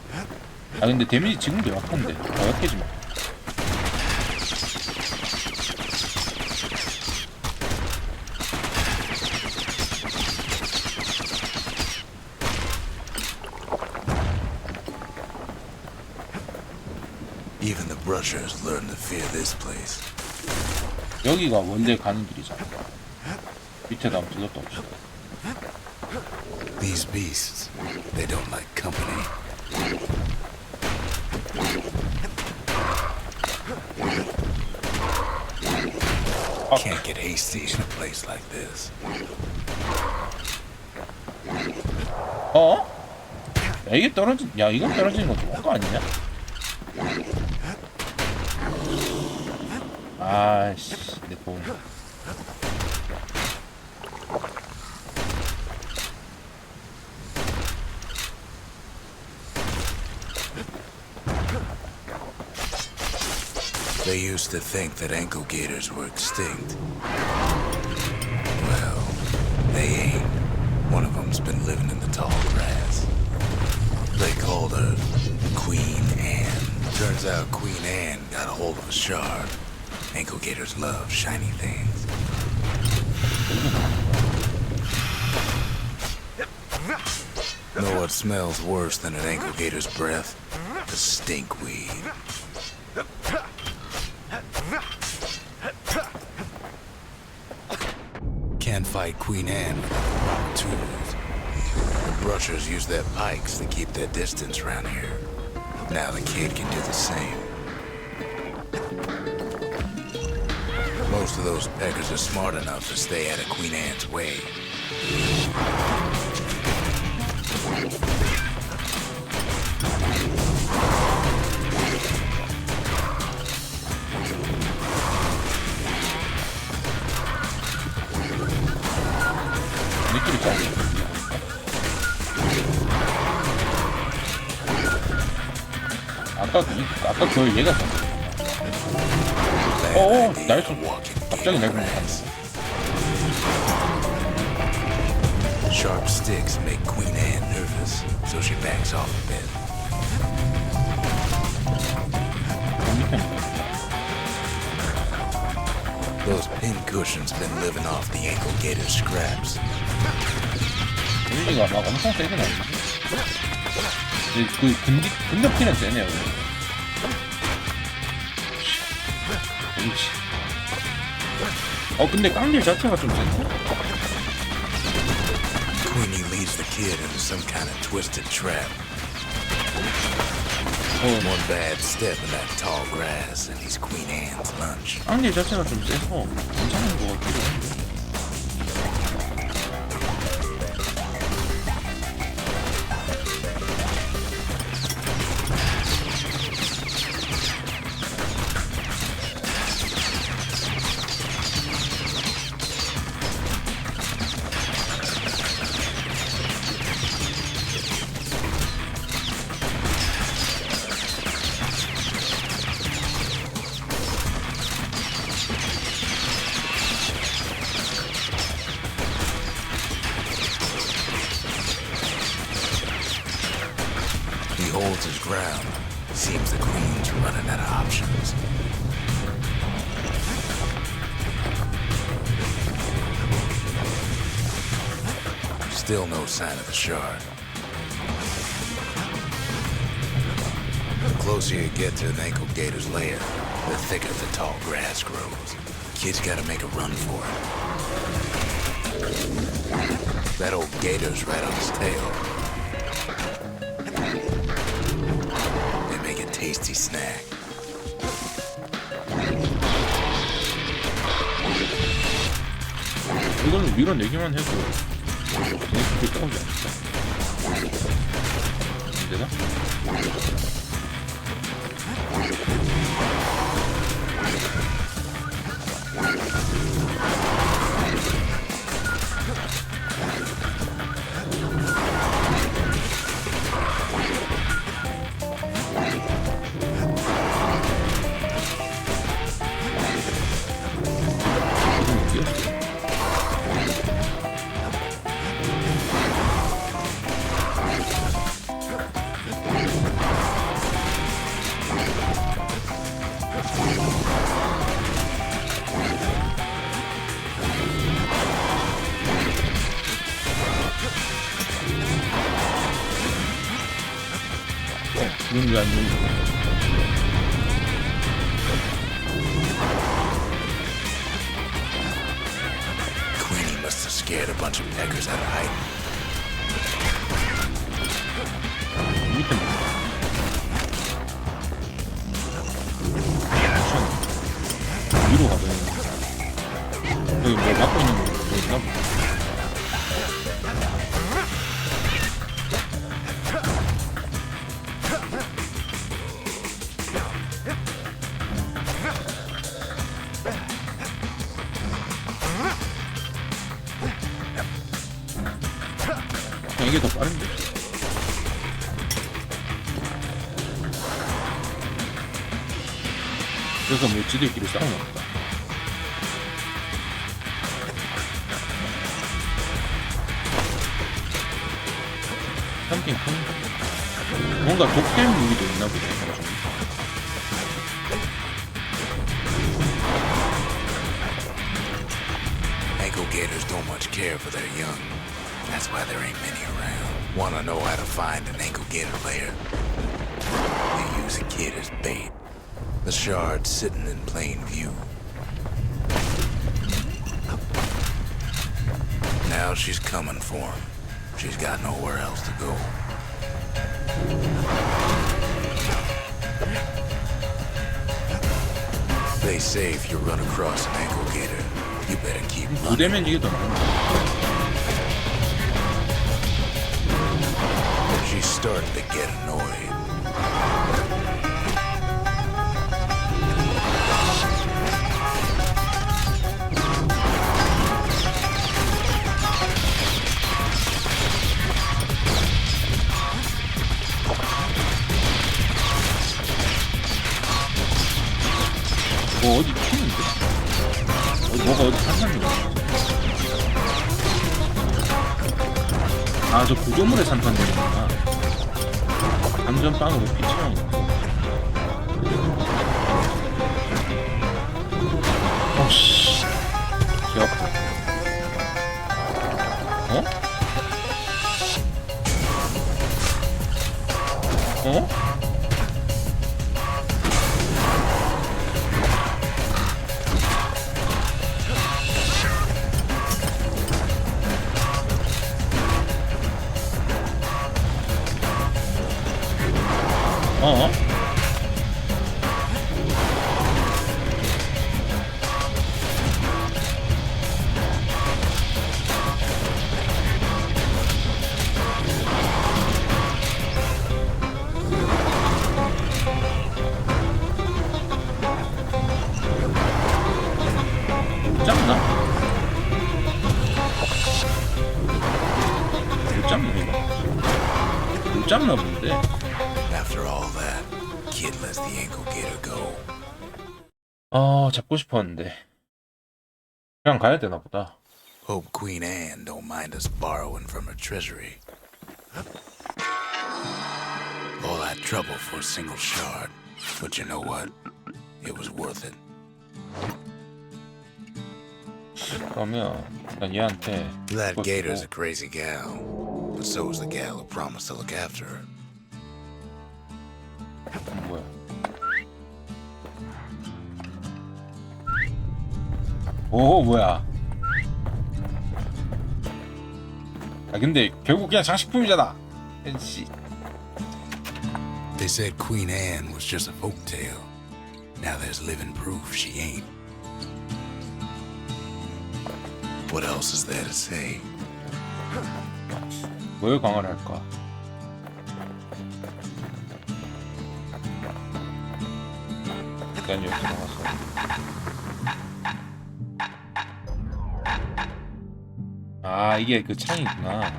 아 근데 데미지 지금도 약한데 더 약해지면 Even the brushers learn to fear this place. 여기가 원래 가는 길이잖아. 밑에다 한번 들렀다 옵시다. These beasts, they don't like company. Can't get hasty in a place like this. 어? 야 이게 야 이건 떨어지는 거 좋은 거 아니냐? 아씨, 내 돈. They used to think that ankle gators were extinct. Well, they ain't. One of them's been living in the tall grass. They called her Queen Anne. Turns out Queen Anne got a hold of a shard. Ankle gators love shiny things. Know what smells worse than an ankle gator's breath? The stinkweed. Can't fight Queen Anne with proper tools. The brushers use their pikes to keep their distance around here. Now the kid can do the same. Most of those peckers are smart enough to stay out of Queen Anne's way. 느낌이 짱. 아까 그 얘가 날 좀 갑자기 날 공격한다. Sharp sticks make Queen Anne nervous, so she backs off a bit. Those pin cushions been living off the ankle gator scraps. 분위기가 막 엄청 세진 않는데. 그 근접기는 세네요. 근데 깡딜 자체가 좀 센데? Queenie leads the kid into some kind of twisted trap. One bad step in that tall grass and he's Queen Anne's lunch. 깡딜 자체가 좀 세서 괜찮은 것 같기도 한데. He holds his ground. Seems the queen's running out of options. Still no sign of the shard. The closer you get to an ankle gator's lair, the thicker the tall grass grows. Kid's gotta make a run for it. That old gator's right on his tail. Tasty snack. 이걸로 밀어내기만 해도 그렇게 떠오르지 않을까? 안 되나? 눈이 안 눈이. Queenie must have scared a bunch of peckers out of hiding. 밑에 위로 가버리는 여기 뭐 막고 있는 거 있나 보다. 이게 더 빠른데? 그래서 뭐 지들끼리 싸우나 보다. 샴핑 큰 뭔가 독된 무기도 있나 보네. Ankle gators don't much care for their young. That's why there ain't many around. Wanna know how to find an ankle gator lair? They use a kid as bait. The shard sitting in plain view. Now she's coming for him. She's got nowhere else to go. They say if you run across an ankle gator, you better keep running. 무대면 이게 더 나은데. She's starting to get annoyed. 뭐 어디 튀는데? 뭐가 어디 산탄데? 아, 저 구조물에 산탄되는구나. 감전빵으로 피 채워놓고. 어씨, 귀엽다. 어? 어? 어? 못 잡나? 못 잡나 이거? 못 잡나 본데? After all that, kid lets the ankle gator go. 아, 잡고 싶었는데 그냥 가야 되나 보다. Hope Queen Anne don't mind us borrowing from her treasury. All that trouble for a single shard. But you know what? It was worth it. 그러면 난 얘한테 That 그거 gator's 주고, a crazy gal. But so's the gal who promised to look after her. 뭐야? 오, 뭐야? 아, 근데 결국 그냥 장식품이잖아. 씨. They said Queen Anne was just a folktale. Now there's living proof she ain't. What else is there to say? 뭘 강화를 할까? 일단 여기 나가서 아, 이게 그 창이구나.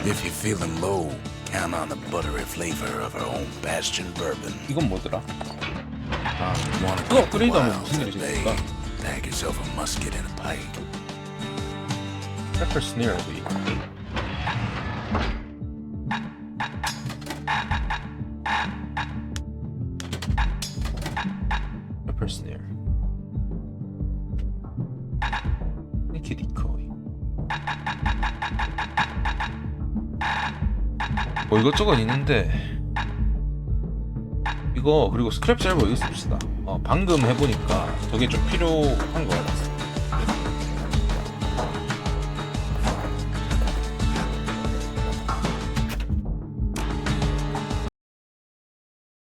If you're feeling low, count on the buttery flavor of our own Bastion bourbon. 이건 뭐더라? 아, Want 그거 to 업그레이드하면 무슨 일이 today? 생길까? Pack yourself a musket and a pipe. 페퍼 스니어도 있고. 페퍼 스니어. 니키 디코이. 뭐 이것저것 있는데 이거 그리고 스크랩 셀버 이거 씁시다. 방금 해보니까 저게 좀 필요한 거 같아.